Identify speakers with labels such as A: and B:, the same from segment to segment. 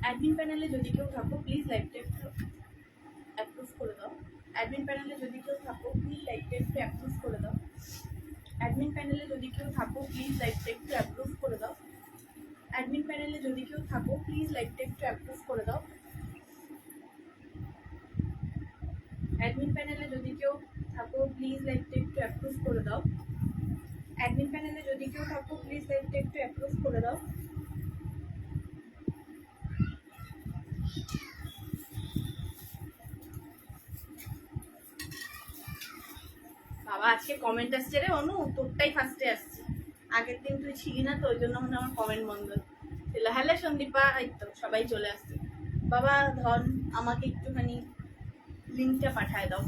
A: Admin প্যানেলে যদি কেউ থাকো প্লিজ লাইভটা একটু অ্যাপ্রুভ করে দাও। অ্যাডমিন প্যানেলে যদি কেউ থাকো প্লিজ লাইভটা একটু অ্যাপ্রুভ করে দাও। অ্যাডমিন প্যানেলে যদি কেউ থাকো প্লিজ লাইভটা একটু অ্যাপ্রুভ করে দাও। অ্যাডমিন প্যানেলে যদি কেউ থাকো প্লিজ লাইভটা একটু অ্যাপ্রুভ করে দাও। অ্যাডমিন প্যানেলে যদি কেউ থাকো প্লিজ লাইভটা একটু অ্যাপ্রুভ করে দাও। অ্যাডমিন প্যানেলে যদি কেউ থাকো প্লিজ লাইভটা একটু অ্যাপ্রুভ করে দাও। বাবা আজকে কমেন্ট আসছে রে অনু, তোরটাই ফার্স্টে আসছে। আগের দিন তুই ছিলি না তো ওই জন্য মনে আমার কমেন্ট বন্ধ ছিল। হ্যালো সন্দীপা, এই তো সবাই চলে আসছে। বাবা ধন আমাকে একটুখানি লিঙ্কটা পাঠায় দাও,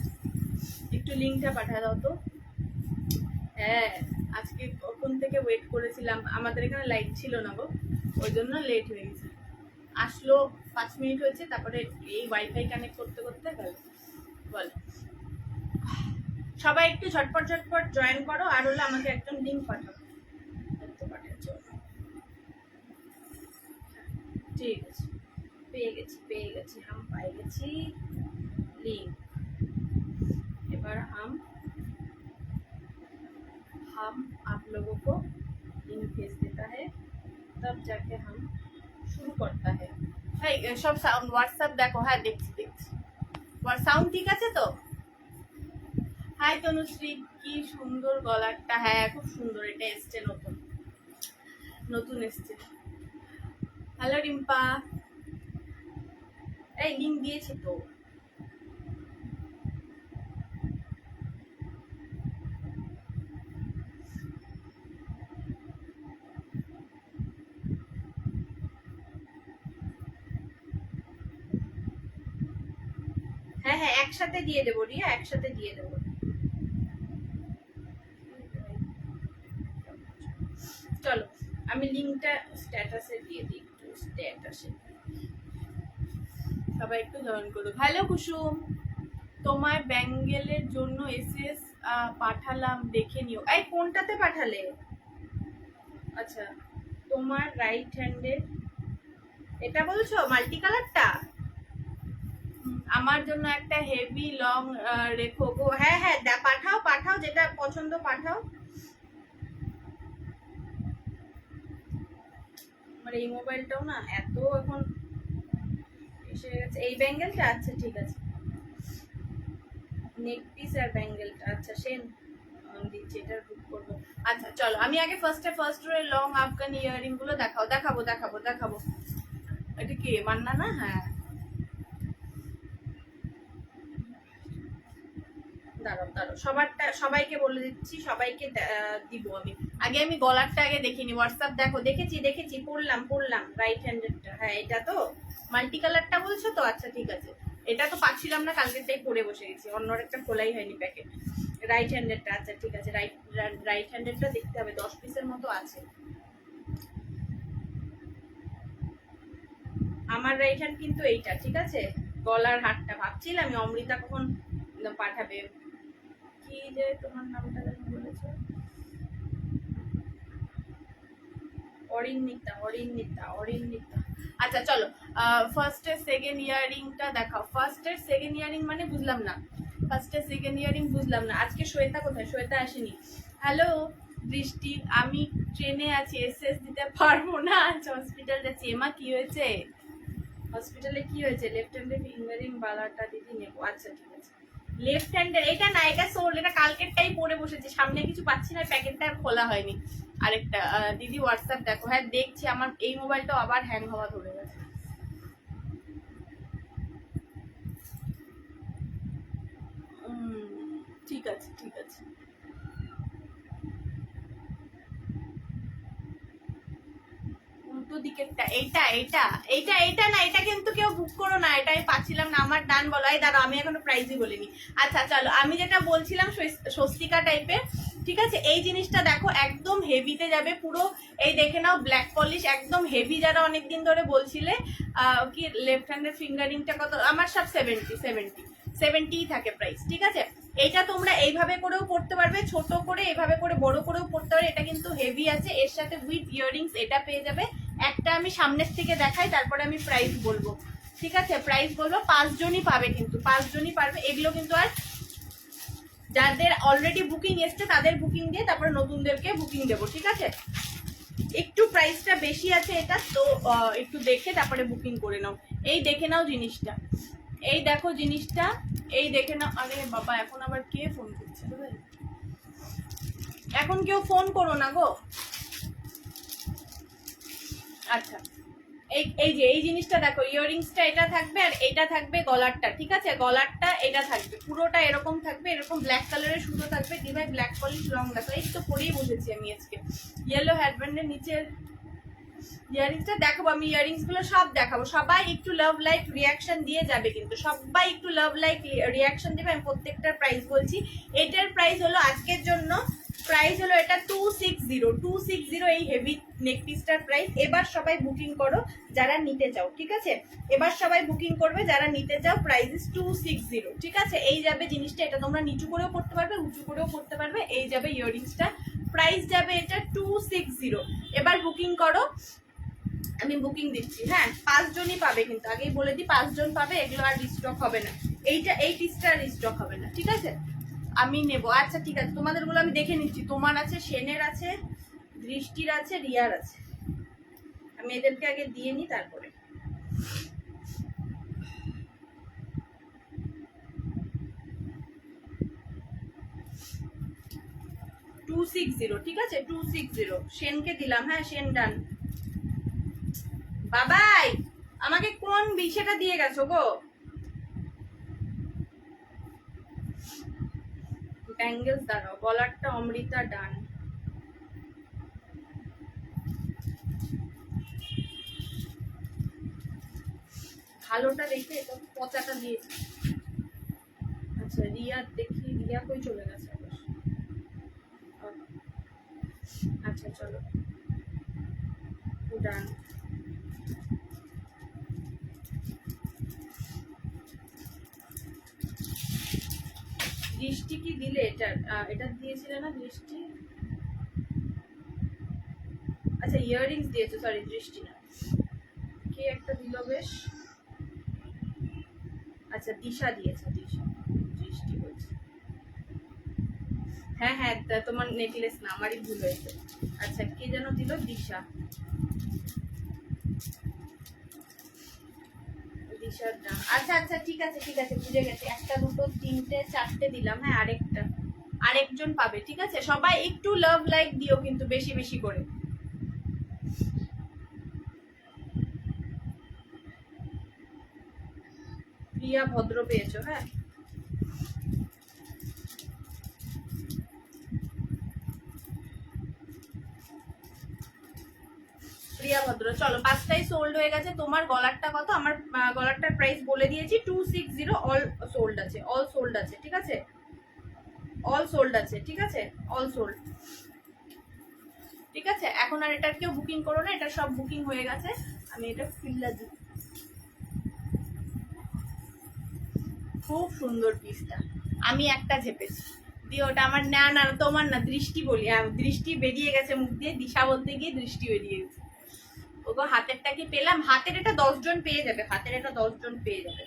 A: একটু লিঙ্কটা পাঠায় দাও তো। হ্যাঁ আজকে কখন থেকে ওয়েট করেছিলাম, আমাদের এখানে লাইট ছিল না গো, ওই জন্য লেট হয়ে গেছে। আসলো 5 মিনিট হয়েছে, তারপরে এই ওয়াইফাই কানেক্ট করতে করতে গেল। বল সবাই একটু ঝটপট ঝটপট জয়েন করো, আর হলো আমাকে একজন লিঙ্ক পাঠাও। ঠিক আছে, পেয়ে গেছি हम পাই গেছি লিঙ্ক। এবার हम आप लोगों को लिंक भेज देता है, तब जाके हम शुरू करता है। ভাই সব সাউন্ড হোয়াটসঅ্যাপ দেখো। হ্যাঁ দেখছি সাউন্ড ঠিক আছে তো। হাই তনুশ্রী, কি সুন্দর গলারটা। হ্যাঁ খুব সুন্দর, এটা এসছে নতুন এসছে। হ্যালো রিম্পা, এই লিঙ্ক দিয়েছি তো। হ্যাঁ হ্যাঁ একসাথে দিয়ে দেবো রিয়া, একসাথে দিয়ে দেবো। চলো আমি লিঙ্কটা স্ট্যাটাসে দিয়ে দিই, একটু স্ট্যাটাসে সবাই একটু জয়েন করো। হ্যালো কুসুম, তোমার ব্যাঙ্গেলের জন্য এসএস পাঠালাম, দেখে নিও। এই কোনটাতে পাঠালে? আচ্ছা তোমার রাইট হ্যান্ডের এটা বলছো মাল্টি কালারটা? আমার জন্য একটা হেভি লং রেখো গো। হ্যাঁ হ্যাঁ পাঠাও যেটা পছন্দ পাঠাও। আমার এই মোবাইলটাও না এত এখন এসে গেছে। এই ব্যাঙ্গেলটা আচ্ছা ঠিক আছে, নেক পিস আর ব্যাঙ্গেলটা আচ্ছা সেম দিচ্ছি, এটা বুক করবো। আচ্ছা চলো আমি আগে first row long Afghan earring গুলো দেখাবো। এটা কি মান্না না? হ্যাঁ দাঁড়াও সবাইকে বলে দিচ্ছি, সবাইকে দিব। আমি গলারটা আগে দেখিনি। হোয়াটসঅ্যাপ দেখো, দেখেছি পড়লাম রাইট হ্যান্ডেডটা। হ্যাঁ এটা তো মাল্টি কালারটা বলছো তো? আচ্ছা ঠিক আছে, এটা তো পাচ্ছিলাম না কালকেরটাই পরে বসে গেছি, অন্য একটা খোলাই হয়নি প্যাকেট। রাইট হ্যান্ডেডটা আচ্ছা ঠিক আছে, রাইট হ্যান্ডেডটা দেখতে হবে, 10 পিসের মতো আছে। আমার রাইট হ্যান্ড কিন্তু এইটা ঠিক আছে। গলার হারটা ভাবছিলাম অমৃতা কখন পাঠাবে। কি যে তোমার নামটা যেন বলেছে, অরিন্নিতা। আচ্ছা চলো ফার্স্ট এর সেকেন্ড ইয়ারিংটা দেখাও। ফার্স্ট এর সেকেন্ড ইয়ারিং মানে বুঝলাম না, আজকে শ্বেতা কোথায়? শ্বেতা আসেনি। হ্যালো বৃষ্টি, আমি ট্রেনে আছি, এসএস দিতে পারবো না, আচ্ছা হসপিটাল যাচ্ছি। এমা কি হয়েছে? হসপিটালে কি হয়েছে? লেফট হ্যান্ডে ফিঙ্গারিং বালাটা দিদি নেবো। আচ্ছা ঠিক আছে, লেফট হ্যান্ডের এটা না, এটা সোল, এটা কালকেরটাই পরে বসেছি, সামনে কিছু পাচ্ছি না, প্যাকেটটা খোলা হয়নি। আরেকটা দিদি হোয়াটসঅ্যাপ দেখো। হ্যাঁ দেখছি, আমার এই মোবাইলটাও আবার হ্যাং হওয়া ধরে গেছে। ঠিক আছে উল্টো দিকেরটা এইটা না, এটা কিন্তু কেউ বুক করো না, এটা আমি পাচ্ছিলাম না। আমার ডান বলো। এই দাঁড়াও আমি এখনো প্রাইজই বলিনি। আচ্ছা চলো আমি যেটা বলছিলাম স্বস্তিকা টাইপের, ঠিক আছে। এই জিনিসটা দেখো একদম হেভিতে যাবে পুরো, এই দেখে নাও ব্ল্যাক পলিশ একদম হেভি। যারা অনেকদিন ধরে বলছিলে কি লেফট হ্যান্ডের ফিঙ্গারিংটা কত, আমার সব 70 থাকে প্রাইস, ঠিক আছে। এইটা তোমরা এইভাবে করেও পড়তে পারবে, ছোট করে এইভাবে করে বড় করেও পড়তে পারবে। এটা কিন্তু হেভি আছে, এর সাথে উইথ ইয়াররিংস এটা পেয়ে যাবে একটা আমি সামনের থেকে দেখাই, তারপরে আমি প্রাইস বলবো, ঠিক আছে? প্রাইস বলবো, 5 জনই পাবে, কিন্তু 5 জনই পারবে এগুলো। কিন্তু আর যাদের অলরেডি বুকিং এসছে তাদের বুকিং দিয়ে তারপরে নতুনদেরকে বুকিং দেবো, ঠিক আছে? একটু প্রাইসটা বেশি আছে এটা, তো একটু দেখে তারপরে বুকিং করে নাও। এই দেখে নাও জিনিসটা, এই দেখো জিনিসটা, এই দেখে নাও। আরে বাবা, এখন আবার কে ফোন করছে? এখন কেউ ফোন করো না গো। আচ্ছা, এই যে এই জিনিসটা দেখো, ইয়াররিংসটা এটা থাকবে আর এটা থাকবে গলারটা, ঠিক আছে? গলারটা এটা থাকবে, পুরোটা এরকম থাকবে, এরকম ব্ল্যাক কালারের সুতো থাকবে। দিভাই ব্ল্যাক পলিশ রং দেখো, এই তো পরেই বসেছি আমি আজকে। ইয়েলো হেডব্যান্ডের নিচের ইয়াররিংসটা দেখাবো আমি, ইয়াররিংস গুলো সব দেখাবো। সবাই একটু লাভ লাইক রিয়াকশন দিয়ে যাবে, কিন্তু সবাই একটু লাভ লাইক রিয়াকশন দেবে। আমি প্রত্যেকটার প্রাইস বলছি। এটার প্রাইস হলো আজকের জন্য, প্রাইস হলো এটা 260 এই হেভি নেক পিসটার প্রাইস। এবার সবাই বুকিং করো যারা নিতে চাও, ঠিক আছে? এবার সবাই বুকিং করবে যারা নিতে চাও। প্রাইস ইজ 260, ঠিক আছে? এই যাবে জিনিসটা, এটা তোমরা নিচু করেও পড়তে পারবে, উঁচু করেও পড়তে পারবে। এই যাবে ইয়াররিংসটা, প্রাইস যাবে এটা 260। এবার বুকিং করো, আমি বুকিং দিচ্ছি। হ্যাঁ, 5 জনই পাবে, কিন্তু আগেই বলে দিই 5 জন পাবে, এগুলো আর রিস্টক হবে না। এই পিসটা রিস্টক হবে না, ঠিক আছে? আমি নেব। আচ্ছা ঠিক আছে, তোমাদের গুলো আমি দেখে নিচ্ছি। তোমার আছে, সেনের আছে, দৃষ্টির আছে, রিয়ার আছে। আমি এদেরকে আগে দিয়ে নিই তারপরে। ঠিক আছে, 260 সেনকে দিলাম। হ্যাঁ, সেন ডান। বাবাই, আমাকে কোন বিষয়টা দিয়ে গেছো গো? ব্যাঙ্গেলস দাঁড়াও, গলারটা অমৃতা ডান। ভালোটা দেখে এটা পচাটা দিয়েছি। আচ্ছা, রিয়া দেখি, রিয়া কই চলে গেছে? আচ্ছা চলো, ডান। দৃষ্টি কি দিলে? এটা দিয়েছিলে না দৃষ্টি? আচ্ছা, ইয়াররিংস দিয়েছো, সরি দৃষ্টি না। কে একটা দিল বেশ। আচ্ছা, দিশা দিয়েছে, দিশা। দৃষ্টি বলছে। হ্যাঁ হ্যাঁ, তোমার নেকলেস না, আমারই ভুল হয়েছে। আচ্ছা, কে যেন দিল? দিশা। দিশার দাম। আচ্ছা আচ্ছা, ঠিক আছে ঠিক আছে, বুঝে গেছি। 1 2 3 4 দিলাম। হ্যাঁ, আরেকজন পাবে, ঠিক আছে? সবাই একটু লাভ লাইক দিও, কিন্তু বেশি বেশি করে। প্রিয়া ভদ্র পেয়েছো? হ্যাঁ, প্রিয়া ভদ্র। চলো, 5টাই সোল্ড হয়ে গেছে। তোমার গলারটা কত? আমার গলারটার প্রাইস বলে দিয়েছি, 260। অল সোল্ড আছে, অল সোল্ড আছে, ঠিক আছে? অল সোল্ড আছে, ঠিক আছে? অল সোল্ড, ঠিক আছে? এখন আর এটার কেউ বুকিং করো না, এটা সব বুকিং হয়ে গেছে। আমি এটা ফিল্লা দিই। খুব সুন্দর পিসটা, আমি একটা ঝেপেছি দিয়ে। ওটা আমার না, না তোমার না, দৃষ্টি বলি। দৃষ্টি বেরিয়ে গেছে মুখ দিয়ে, দিশা বলতে গিয়ে দৃষ্টি বেরিয়ে গেছে। ওগো, হাতেরটা কি পেলাম? হাতের এটা 10 জন পেয়ে যাবে, হাতের এটা 10 জন পেয়ে যাবে।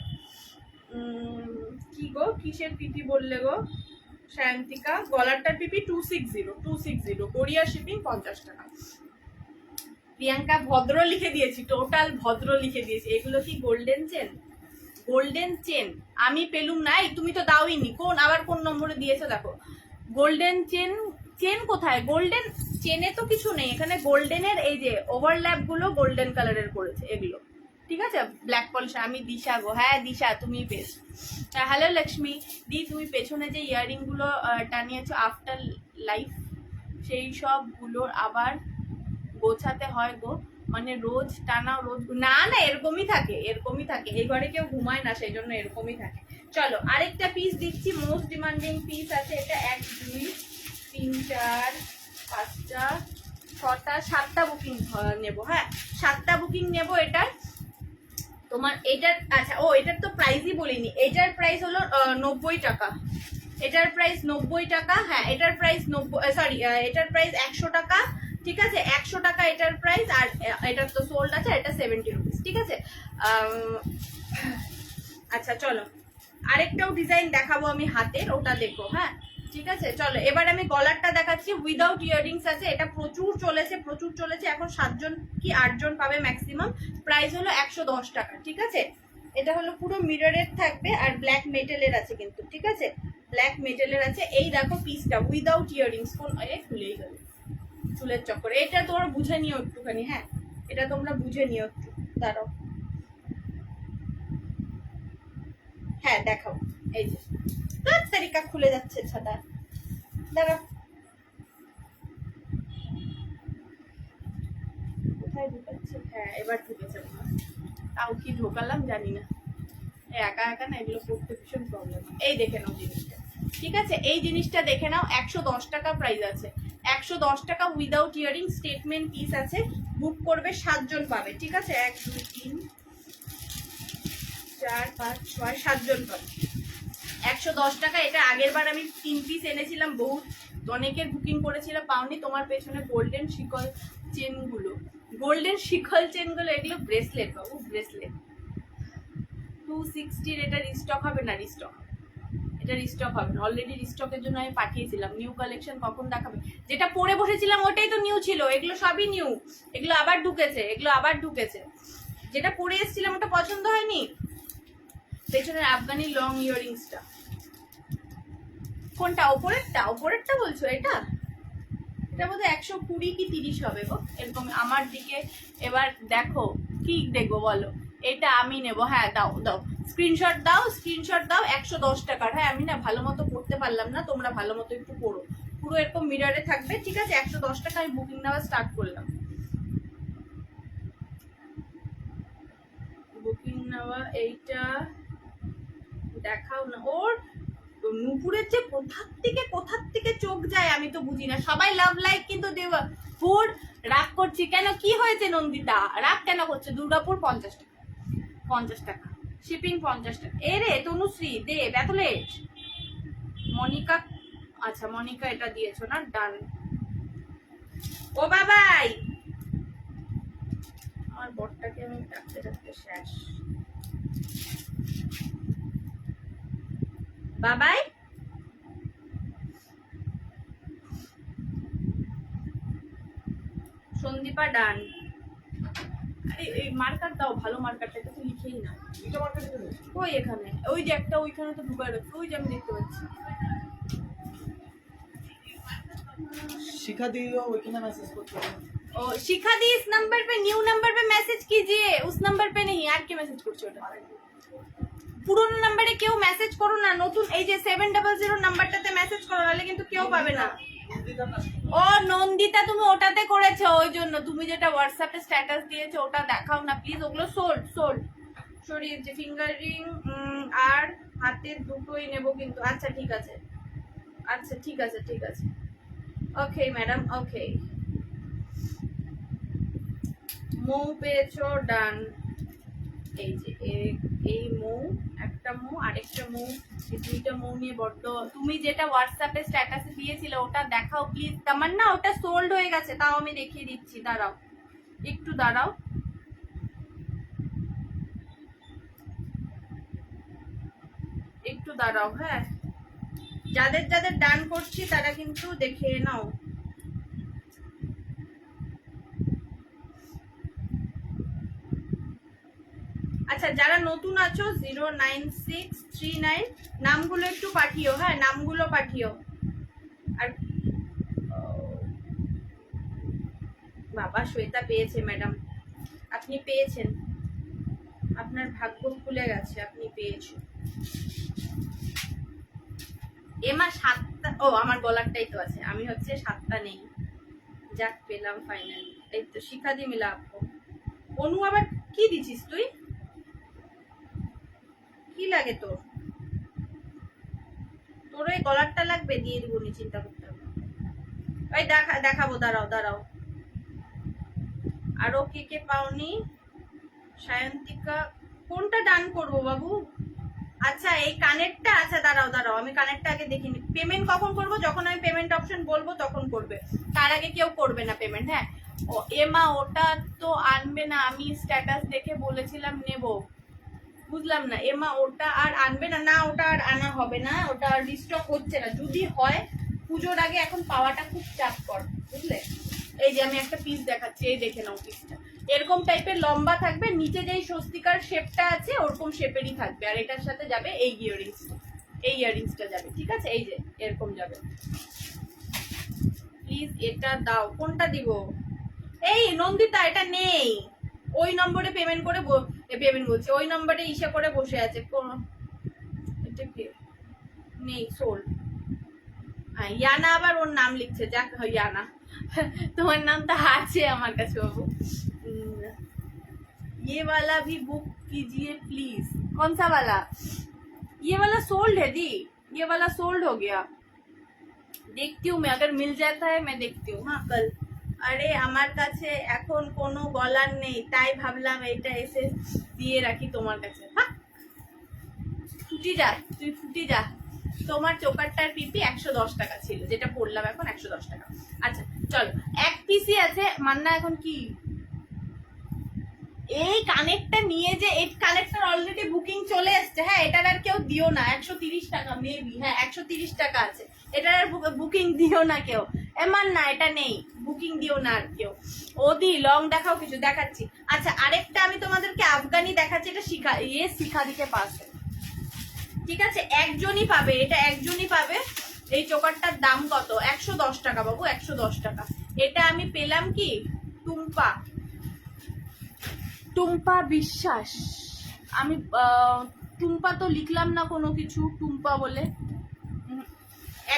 A: কি গো, কিসের পিপি বললে গো সায়ন্তিকা? গলারটার পিপি 260, কোরিয়ার শিপিং 50 টাকা। প্রিয়াঙ্কা ভদ্র লিখে দিয়েছি, টোটাল ভদ্র লিখে দিয়েছি। এগুলো কি গোল্ডেন চেন? গোল্ডেন চেন আমি পেলুম না। তুমি তো দাওইনি। আবার কোন নম্বরে দিয়েছো দেখো। গোল্ডেন চেন, চেন কোথায়? গোল্ডেন চেনে তো কিছু নেই এখানে। গোল্ডেনের এই যে ওভারল্যাপ গুলো গোল্ডেন কালারের করেছে এগুলো, ঠিক আছে? Black polish. আমি দিশা গো। হ্যাঁ দিশা, তুমি পেয়েছো। হ্যালো লক্ষ্মী দি, তুমি পেছনে যে ইয়াররিং গুলো টানিয়েছো আফটার লাইফ, সেই সব গুলোর আবার গোছাতে হয় গো? মানে রোজ টানাও, রোজ? না না, এরকমই থাকে, এরকমই থাকে। এই ঘরে কেউ ঘুমায় না, সেই জন্য এরকমই থাকে। চলো, আরেকটা পিস দিচ্ছি, মোস্ট ডিমান্ডিং পিস আছে এটা। 1 2 3 4 5টা 6টা 7টা বুকিং নেব। হ্যাঁ, 7টা বুকিং নেব এটার। তোমার এটার, আচ্ছা ও, এটার তো প্রাইসই বলিনি। এটার প্রাইস হলো 90 টাকা। এটার প্রাইস 90 টাকা। হ্যাঁ, এটার প্রাইস 90, সরি, এটার প্রাইস 100 টাকা। ঠিক আছে, 100 টাকা এটার প্রাইস, আর এটার তো সোল্ড আছে, এটা 70 রুপিস। ঠিক আছে, আচ্ছা চলো আরেকটাও ডিজাইন দেখাবো আমি হাতের, ওটা দেখো। হ্যাঁ ঠিক আছে, চলো এবার আমি গলারটা দেখাচ্ছি, উইদাউট ইয়াররিংস আছে। এটা প্রচুর চলেছে এখন 7 জন কি 8 জন পাবে ম্যাক্সিমাম। প্রাইস হলো 110 টাকা। ঠিক আছে, এটা হলো পুরো মিররের থাকবে, আর ব্ল্যাক মেটালের আছে কিন্তু। ঠিক আছে, ব্ল্যাক মেটালের আছে। এই দেখো পিসটা উইদাউট ইয়াররিংস, কোন খুলেই গেল চুলের চক্করে। এটা তোমরা বুঝে নিও একটুখানি। হ্যাঁ এটা তোমরা বুঝে নিও একটু, দাঁড়াও। হ্যাঁ দেখাও, এই যে তারিকা খুলে যাচ্ছে ছাতা, দাঁড়াও। কোথায় ঢুকাচ্ছে? হ্যাঁ এবার ঢুকেছে, তাও কি ঢোকালাম জানি না, একা একা না এগুলো করতে ভীষণ প্রবলেম। এই দেখে নাও জিনিসটা। ঠিক আছে, এই জিনিসটা দেখে নাও, 110 টাকা প্রাইস আছে। 110 টাকা উইদাউট ইয়ারিং স্টেটমেন্ট পিস আছে। বুক করবে 7 জন পাবে। ঠিক আছে, 1 2 3 4 5 6 7 জন পাবে। 110 টাকা। এটা আগের বার আমি 3 পিস এনেছিলাম, বহুত অনেকের বুকিং করেছিলাম, পাওনি। তোমার পেছনে গোল্ডেন শিকল চেনগুলো, এগুলো ব্রেসলেট বাবু, ব্রেসলেট 260 এটা রিস্টক হবে না, এটা রিস্টক হবে না, অলরেডি রিস্টকের জন্য আমি পাঠিয়েছিলাম। নিউ কালেকশন কখন দেখাবে? যেটা পরে বসেছিলাম ওটাই তো নিউ ছিল, এগুলো সবই নিউ, এগুলো আবার ঢুকেছে। যেটা পরে এসেছিলাম ওটা পছন্দ হয়নি। পেছনের আফগানি লং ইয়ারিংসটা কোনটা? ওপরেরটা বলছো? এটা বোধহয় 120 কি 30 হবে গো, এরকম আমার দিকে। এবার দেখো কি দেখবো বলো? এটা আমি নেব। হ্যাঁ দাও স্ক্রিনশট দাও 110 টাকার। হ্যাঁ আমি না ভালো মতো করতে পারলাম না, তোমরা ভালো মতো একটু করো। পুরো এরকম মিররে থাকবে। ঠিক আছে, 110 টাকা আমি বুকিং নেওয়া স্টার্ট করলাম। বুকিং নেওয়া এইটা দেখাও না। ওর নুপুরের যে কোথার থেকে চোখ যায় আমি তো বুঝি না। সবাই লাভ লাইক কিন্তু দেওয়া ফুড রাগ করছি কেন? কি হয়েছে নন্দিতা, রাগ কেন করছে? দুর্গাপুর 50 টাকা শিপিং 50 টাকা। এরে তনুশ্রী দে ব্যাথলেট মনিকা। আচ্ছা মনিকা এটা দিয়েছো না, ডান। ও বাবাই, আমার বরটাকে আমি ডাকতে শেষ। বাবাই সন্দীপা ডান। আরে এই মার্কার দাও, ভালো মার্কারটা, এটা তো লিখেই না। ওই এখানে, ওই যে একটা ওইখানে তো ঢুকায় রাখছে, ওই যে আমি দেখতে পাচ্ছি।
B: शिखा दी हो वही मैसेज करते हैं।
A: ओ शिखा दी इस नंबर पे, न्यू नंबर पे मैसेज कीजिए, उस नंबर पे नहीं। আর কি মেসেজ করছো? ওটা পুরনো নম্বরে কেউ মেসেজ করো না, নতুন এই যে 700 নাম্বারটাতে মেসেজ করো, নাহলে কিন্তু কেউ পাবে না। ও নন্দিতা তুমি ওটাতে করেছো, ওই জন্য। তুমি যেটা হোয়াটসঅ্যাপে স্ট্যাটাস দিয়েছো ওটা দেখাও না প্লিজ। ওগুলো সোল্ড সরিয়েছে। ফিঙ্গারিং আর হাতের দুটোই নেব কিন্তু। আচ্ছা ঠিক আছে, ওকে ম্যাডাম, ওকে। মৌ পেয়েছো, ডান। এই যে এই মৌ, একটা মৌ, আরেকটা মৌ, এই দুইটা মৌ নিয়ে বড্ড। তুমি যেটা হোয়াটসঅ্যাপে স্ট্যাটাসে দিয়েছিলে ওটা দেখাও প্লিজ। তামান্না ওটা সোল্ড হয়ে গেছে, তাও আমি দেখিয়ে দিচ্ছি, দাঁড়াও একটু দাঁড়াও। হ্যাঁ যাদের ডান করছি তারা কিন্তু দেখে নাও। আচ্ছা যারা নতুন আছো 09639 নামগুলো একটু পাঠিও। হ্যাঁ নামগুলো পাঠিও। আর বাবা শ্বেতা পেয়েছে ম্যাডাম, আপনি পেয়েছেন, আপনার ভাগ্য খুলে গেছে, আপনি পেয়েছেন। এমা 7টা, ও আমার গলারটাই তো আছে, আমি হচ্ছে 7টা নেই। যাক পেলাম ফাইনালি। এই তো শিখা দি মিলা আপু। অনু আবার কি দিছিস তুই? কি লাগে তোর? তোর ওই গলারটা লাগবে, দিয়ে দিব নি, চিন্তা করতে হবে। ওই দেখাবো, দাঁড়াও। আরো কে পাওনি? সায়ন্তিকা কোনটা ডান করবো বাবু? আচ্ছা এই কানেরটা, আচ্ছা দাঁড়াও দাঁড়াও, আমি কানেরটা আগে দেখিনি। পেমেন্ট কখন করবো? যখন আমি পেমেন্ট অপশন বলবো তখন করবে, তার আগে কেউ করবে না পেমেন্ট। হ্যাঁ ও এমা ওটা তো আনবে না, আমি স্ট্যাটাস দেখে বলেছিলাম নেব। বুঝলাম না এমা, ওটা আর আনবে না? না ওটা আর আনা হবে না, ওটা আর রিস্টক হচ্ছে না। যদি হয় পুজোর আগে, এখন পাওয়াটা খুব চাপকর, বুঝলে। এই যে আমি একটা পিস দেখাচ্ছি, এই দেখে নাও পিসটা। এরকম টাইপের লম্বা থাকবে, নিচে যেই স্বস্তিকার শেপটা আছে ওরকম শেপেরই থাকবে, আর এটার সাথে যাবে এই ইয়াররিংসটা, এই ইয়াররিংসটা যাবে, ঠিক আছে। এই যে এরকম যাবে। প্লিজ এটা দাও। কোনটা দিব? এই নন্দিতা এটা নেই, ওই নম্বরে পেমেন্ট করে পেমেন্ট বলছে, ওই নম্বরে ইসে করে বসে আছে। কোন এটা কি নেই সোল। ইয়ানা আবার ওর নাম লিখছে, যাক ইয়ানা তোমার নামটা আছে আমার কাছে বাবু। ये वाला भी बुक कीजिए प्लीज। कौन सा वाला? ये वाला सोल्ड है दी, ये वाला सोल्ड हो गया। देखती हूँ मैं, अगर मिल जाता है मैं देखती हूँ। हाँ कल। আরে আমার কাছে এখন কোনো গলার নেই, তাই ভাবলাম এটা এসে দিয়ে রাখি তোমার কাছে। হ্যাঁ ফুটি যা, তুই ফুটি যা। তোমার চোকারটার পিপি 110 টাকা ছিল, যেটা পড়লাম এখন 110 টাকা। আচ্ছা চলো, এক পিসি আছে। মান্না এখন কি এই কানেক্টটা নিয়ে, যে এই কানেক্টর অলরেডি বুকিং চলে এসছে। হ্যাঁ এটার আর কেউ দিও না, 130 টাকা মেবি। হ্যাঁ 130 টাকা আছে, এটার আর বুকিং দিও না কেউ। এমন না এটা নেই, বুকিং দিও না আর কেউ। ওদি লং দেখাও, কিছু দেখাচ্ছি। আচ্ছা আরেকটা আমি তোমাদেরকে আফগানি দেখাচ্ছি, এটা শিখারিকে পাশে, ঠিক আছে। একজনই পাবে, এটা একজনই পাবে। এই চোকারটার দাম কত? 110 টাকা বাবু, 110 টাকা। এটা আমি পেলাম কি টুম্পা বিশ্বাস। আমি টুম্পা তো লিখলাম না কোনো কিছু, টুম্পা বলে।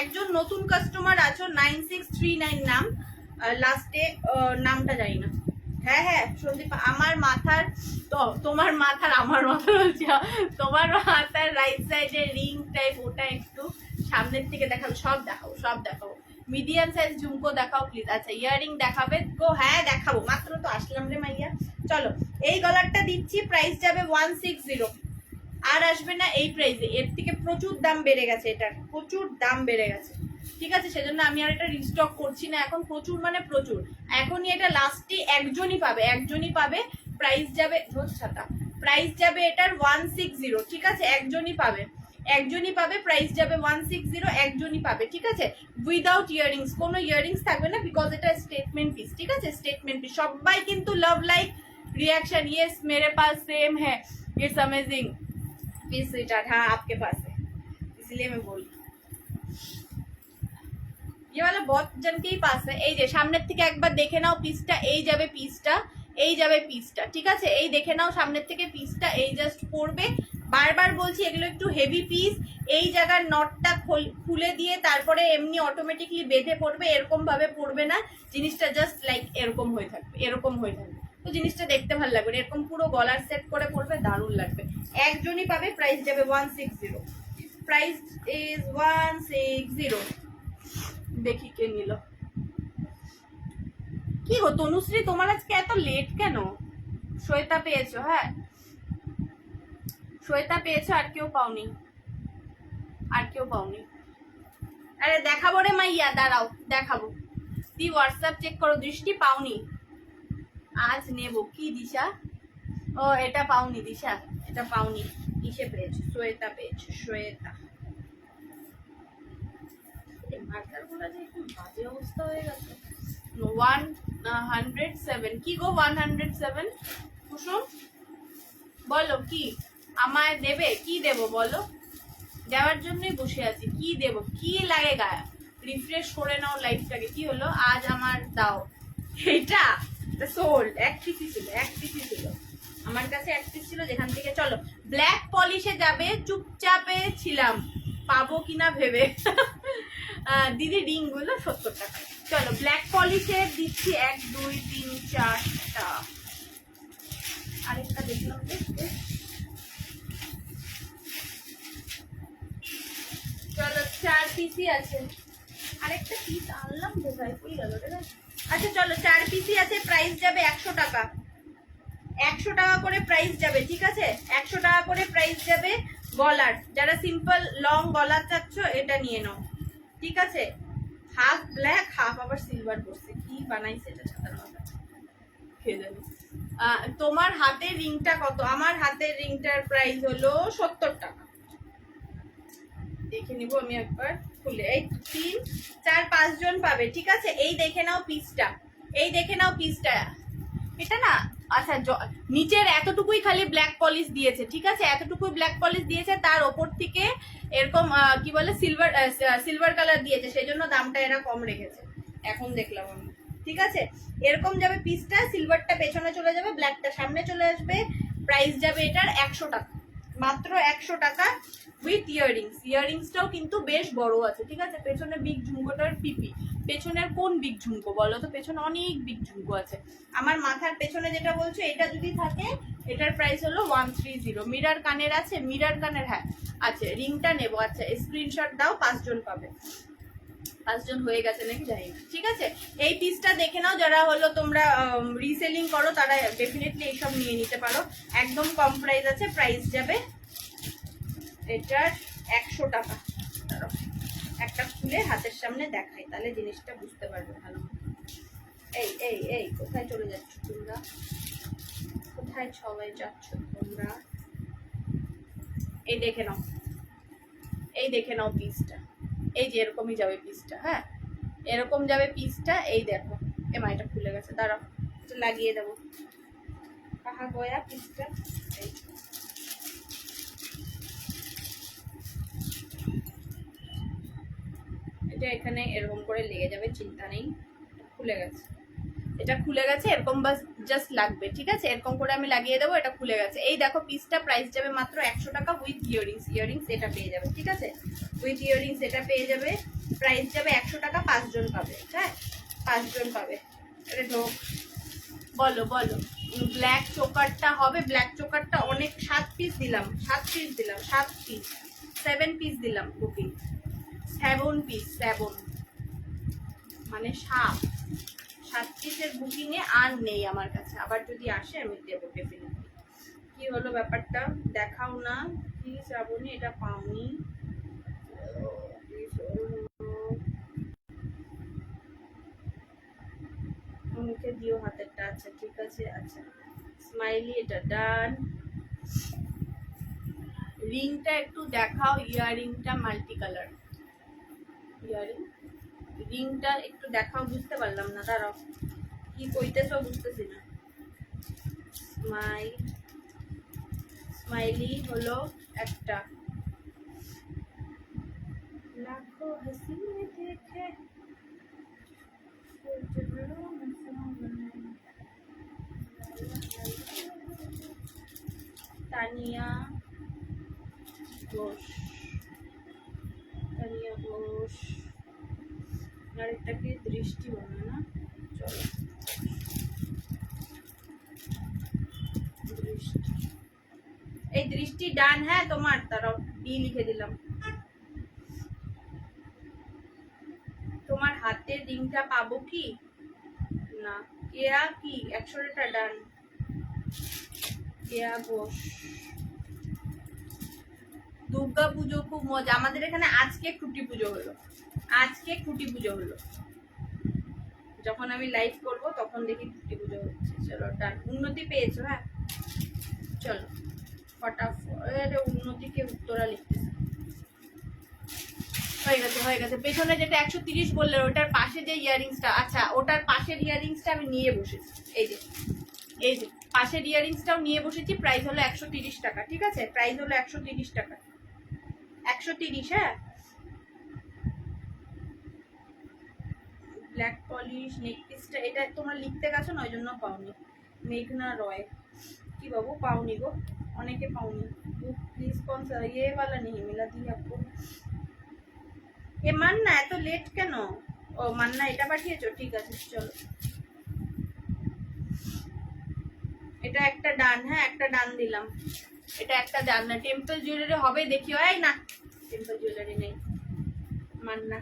A: একজন নতুন কাস্টমার আছো, 9639 নাম, লাস্টে নামটা জানি না। হ্যাঁ হ্যাঁ সন্দীপ, আমার মাথার তোমার মাথার, আমার মাথা বলছি, তোমার মাথার রাইট সাইডে রিং টাইপ, ওটা একটু সামনের থেকে দেখাবো। সব দেখাবো, সব দেখাবো। মিডিয়াম সাইজ ঝুমকো দেখাও প্লিজ। আচ্ছা ইয়াররিং দেখাবে গো? হ্যাঁ দেখাবো, মাত্র তো আসলাম রে মাইয়া। চলো এই গলারটা দিচ্ছি, প্রাইস যাবে 160, আর আসবে না এই প্রাইসে। এর থেকে প্রচুর দাম বেড়ে গেছে, এটার প্রচুর দাম বেড়ে গেছে, ঠিক আছে। সেজন্য আমি আর এটা রিস্টক করছি না এখন। প্রচুর মানে প্রচুর, এখনই এটা লাস্টে একজনই পাবে, একজনই পাবে। প্রাইস যাবে ছাতা, প্রাইস যাবে এটার 160, ঠিক আছে। একজনই পাবে, একজনই পাবে। প্রাইস যাবে 160, একজনই পাবে, ঠিক আছে। উইদাউট ইয়াররিংস, কোনো ইয়াররিংস থাকবে না, বিকজ এটা স্টেটমেন্ট পিস, ঠিক আছে। Statement piece. সবাই কিন্তু লাভ লাইক रिएक्शन, यस मेरे पास सेम है, इट्स अमेजिंग पीस स्वीटहार्ट। हाँ आपके पास है, इसलिए मैं बोल। ये वाला बहुत जन के ही पास है। এই যে সামনের থেকে একবার দেখে নাও পিসটা, এই যাবে পিসটা, এই যাবে পিসটা, ঠিক আছে। এই দেখে নাও সামনের থেকে পিসটা, এই জাস্ট পড়বে। বারবার বলছি এগুলো একটু হেভি পিস। এই জায়গার নটটা খুলে দিয়ে তারপরে এমনি অটোমেটিকলি বেঁধে পড়বে, এরকম ভাবে পড়বে না। জিনিসটা জাস্ট লাইক এরকম হয়ে থাকবে, এরকম হয়ে থাকবে। তো জিনিসটা দেখতে ভালো লাগবে, এরকম পুরো গলার সেট করে পড়বে, দারুণ লাগবে। একজনই পাবে। প্রাইস যাবে 160, প্রাইস ইজ 160। দেখি কে নিল। কি গো তনুশ্রী, তোমার আজকে এত লেট কেন? শ্বেতা পেয়েছো? হ্যাঁ শ্বেতা পেয়েছো, আর কেউ পাওনি, আর কেউ পাওনি। আরে দেখাবো রে মাইয়া, দাঁড়াও দেখাবো। দি হোয়াটসঅ্যাপ চেক করো। দৃষ্টি পাওনি, আজ নেব কি দিশা? ও এটা পাওনি দিশা, এটা পাওনি। কিসে পেয়েছো? শ্বেতা পেয়েছো, শ্বেতা। মার্কার গুলো যে একটু বাজে অবস্থা হয়ে গেছে। 107 কি গো? 107 কুসুম বলো কি আমায় দেবে? কি দেব বলো? দেওয়ার জন্যই বসে আছি। কি দেব? কি লাগে গায়ে? রিফ্রেশ করে নাও লাইফটাকে। কি হলো? আজ আমার দাও। এটা সোল্ড, এক পিসই ছিল, এক পিসই ছিল আমার কাছে, এক পিস ছিল যেখান থেকে। চলো ব্ল্যাক পলিশে যাবে, চুপচাপে ছিলাম পাবো কিনা ভেবে। দিদি রিং গুলো 70 টাকা। চলো ব্ল্যাক পলিশে দিচ্ছি 1 2 3 4টা। আরেকটা দেখলাম, চলো 4 পিসই আছে। আরেকটা পিস আনলাম কোথায়, কই গেল রে? আচ্ছা চলো 4 পিসই আছে। প্রাইস যাবে 100 টাকা, 100 টাকা করে প্রাইস যাবে, ঠিক আছে। 100 টাকা করে প্রাইস যাবে। গলার, যারা সিম্পল লং গলার চাচ্ছ এটা নিয়ে নাও, ঠিক আছে। হাফ ব্ল্যাক হাফ আবার সিলভার করছে, কি বানাইছে এটা ছাতার মাথা খেয়ে যাবে। তোমার হাতের রিংটা কত? আমার হাতের রিংটার প্রাইস হলো 70 টাকা। দেখে নিব আমি একবার খুলে। এই 3 4 5 জন পাবে, ঠিক আছে। এই দেখে নাও পিসটা, এই দেখে নাও পিসটা। এটা না, আচ্ছা নিচের এতটুকুই খালি ব্ল্যাক পলিশ দিয়েছে, ঠিক আছে, এতটুকুই ব্ল্যাক পলিশ দিয়েছে, তার ওপর থেকে এরকম কি বলে সিলভার কালার দিয়েছে, সেই জন্য দামটা এরা কম রেখেছে এখন দেখলাম আমি, ঠিক আছে। এরকম যাবে পিসটা, সিলভারটা পেছনে চলে যাবে, ব্ল্যাকটা সামনে চলে আসবে। প্রাইস যাবে এটার 100 টাকা, মাত্র 100 টাকা উইথ ইয়াররিংস। ইয়াররিংসটাও কিন্তু বেশ বড় আছে, ঠিক আছে। পেছনে বিগ ঝুমকোটার পিপি, পেছনের কোন বিগ ঝুমকো বলো তো? পেছনে অনেক বিগ ঝুমকো আছে। আমার মাথার পেছনে যেটা বলছো এটা যদি থাকে, এটার প্রাইস হলো 130। মিরার কানের আছে? মিরার কানের হ্যাঁ আছে, রিংটা নেবো। আচ্ছা স্ক্রিনশট দাও, 5 জন পাবে। 5 জন হয়ে গেছে নাকি জানি না, ঠিক আছে। এই পিসটা দেখে নাও, যারা হলো তোমরা রিসেলিং করো তারা ডেফিনেটলি এইসব নিয়ে নিতে পারো, একদম কম প্রাইস আছে। প্রাইস যাবে এটার 100 টাকা। একটা খুলে হাতের সামনে দেখাই, তাহলে জিনিসটা বুঝতে পারবে ভালো। এই এই এই কোথায় চলে যাচ্ছ তোমরা? কোথায় সবাই যাচ্ছ তোমরা? এই দেখে নাও, এই দেখে নাও পিসটা, এই যে এরকমই যাবে পিসটা, হ্যাঁ এরকম যাবে পিসটা। এই দেখো এমা এটা খুলে গেছে, দাঁড়াও এটা লাগিয়ে দেবো। কাহা গয়া পিসটা? এই এটা এখানে এরকম করে লেগে যাবে, চিন্তা নেই। খুলে গেছে, এটা খুলে গেছে, এরকম বাস জাস্ট লাগবে, ঠিক আছে। এরকম করে আমি লাগিয়ে দেবো, এটা খুলে গেছে। এই দেখো পিসটা, প্রাইস যাবে মাত্র 100 টাকা উইথ ইয়াররিংস। ইয়াররিংস এটা পেয়ে যাবে, ঠিক আছে, উইথ ইয়াররিংস এটা পেয়ে যাবে। প্রাইস যাবে 100 টাকা, 5 জন পাবে, হ্যাঁ 5 জন পাবে। এটা ঢোক, বলো বলো। ব্ল্যাক চোকারটা হবে? ব্ল্যাক চোকারটা অনেক 7 পিস দিলাম, 7 পিস দিলাম, 7 পিস 7 পিস দিলাম বুকিং, 7 পিস 7 মানে 7 পিসের বুকিং এ আর নেই আমার কাছে। আবার যদি আসে আমি দেবো ডেফিনেটলি। কি হলো ব্যাপারটা দেখাও না কি শ্রাবণী, এটা পাওনি। মুখে দিও হাতেরটা, আচ্ছা ঠিক আছে। আচ্ছা স্মাইলি এটা ডান। রিংটা একটু দেখাও, ইয়াররিংটা মাল্টি কালার। ইয়াররিং রিংটা একটু দেখাও, বুঝতে পারলাম না, দাঁড়াও কি কইতেছো বুঝতেছি না। স্মাইলি হলো একটা। লাখো হাসি দেখে তানিয়া ঘোষ, তানিয়া ঘোষ। আরেকটাকে দৃষ্টি বলে না, চলো দৃষ্টি। এই দৃষ্টি ডান, হ্যাঁ তোমার, তারাও ডি লিখে দিলাম। তোমার হাতের রিংটা পাবো কি না? কেয়া কি 100 টাকা ডান। কেয়া ঘোষ। দুর্গা পুজো খুব মজা আমাদের এখানে। আজকে খুঁটি পুজো হলো, আজকে খুঁটি পুজো হলো। যখন আমি লাইভ করব তখন দেখি খুঁটি পুজো হচ্ছে। চলো ডান। উন্নতি পেয়েছো? হ্যাঁ চলো ফটাফট। উন্নতিকে উত্তরা লিখতেছে। হয়ে গেছে হয়ে গেছে। পেছনে যেটা 130 বললে ওটার পাশে যে ইয়াররিংসটা, আচ্ছা ওটার পাশের ইয়াররিংসটা আমি নিয়ে বসেছি। এই যে এই যে পাশের ইয়াররিংসটাও নিয়ে বসেছি। প্রাইস হলো 130 টাকা, ঠিক আছে। প্রাইস হলো 130 টাকা, 130। হ্যাঁ ব্ল্যাক পলিশ নেক পিসটা, এটা তোমরা লিখতে গেছো না ওই জন্য পাওনি। মেঘনা রয়, কি বাবু পাওনি গো, অনেকে পাওনি। প্লিজ कौन सा ये वाला नहीं मिला थी आपको? এ মান্না এত লেট কেন? ও মান্না এটা পাঠিয়েছো, ঠিক আছে চলো। এটা একটা ডান, হ্যাঁ একটা ডান দিলাম। এটা একটা ডান না। টেম্পল জুয়েলারি হবে দেখিও। এই না টেম্পল জুয়েলারি নেই মান্না,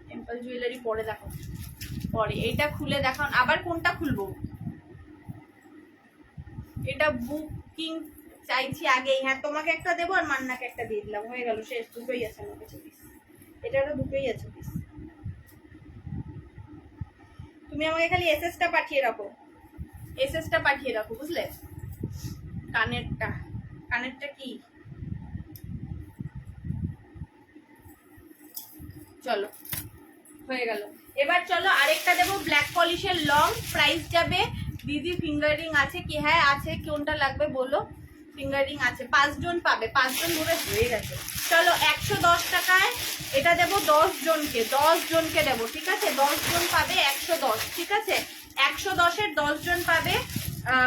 A: টেম্পল জুয়েলারি পরে দেখো, পরে। এইটা খুলে দেখাও। আবার কোনটা খুলবো? এটা বুকিং চাইছি আগেই। হ্যাঁ তোমাকে একটা দেবো আর মান্নাকে একটা দিয়ে দিলাম, হয়ে গেল, শেষ। দুটোই আছে আমার কাছে পিস, এটারও দুটোই আছে পিস। তুমি আমাকে খালি এসএসটা পাঠিয়ে রাখো, এসএসটা পাঠিয়ে রাখো, বুঝলে? কানেরটা, কানেরটা কি? চলো হয়ে গেল। এবার চলো আরেকটা দেবো, ব্ল্যাক পলিশের লং, প্রাইস যাবে দিদি। ফিঙ্গারিং আছে কি? হ্যাঁ আছে, কোনটা লাগবে বলো? ফিঙ্গারিং আছে, 5 জন পাবে, 5 জন ধরে হয়ে গেছে। চলো 110 টাকায় এটা দেবো 10 জনকে, 10 জনকে দেবো, ঠিক আছে? 10 জন পাবে 110, ঠিক আছে? 110-এর 10 জন পাবে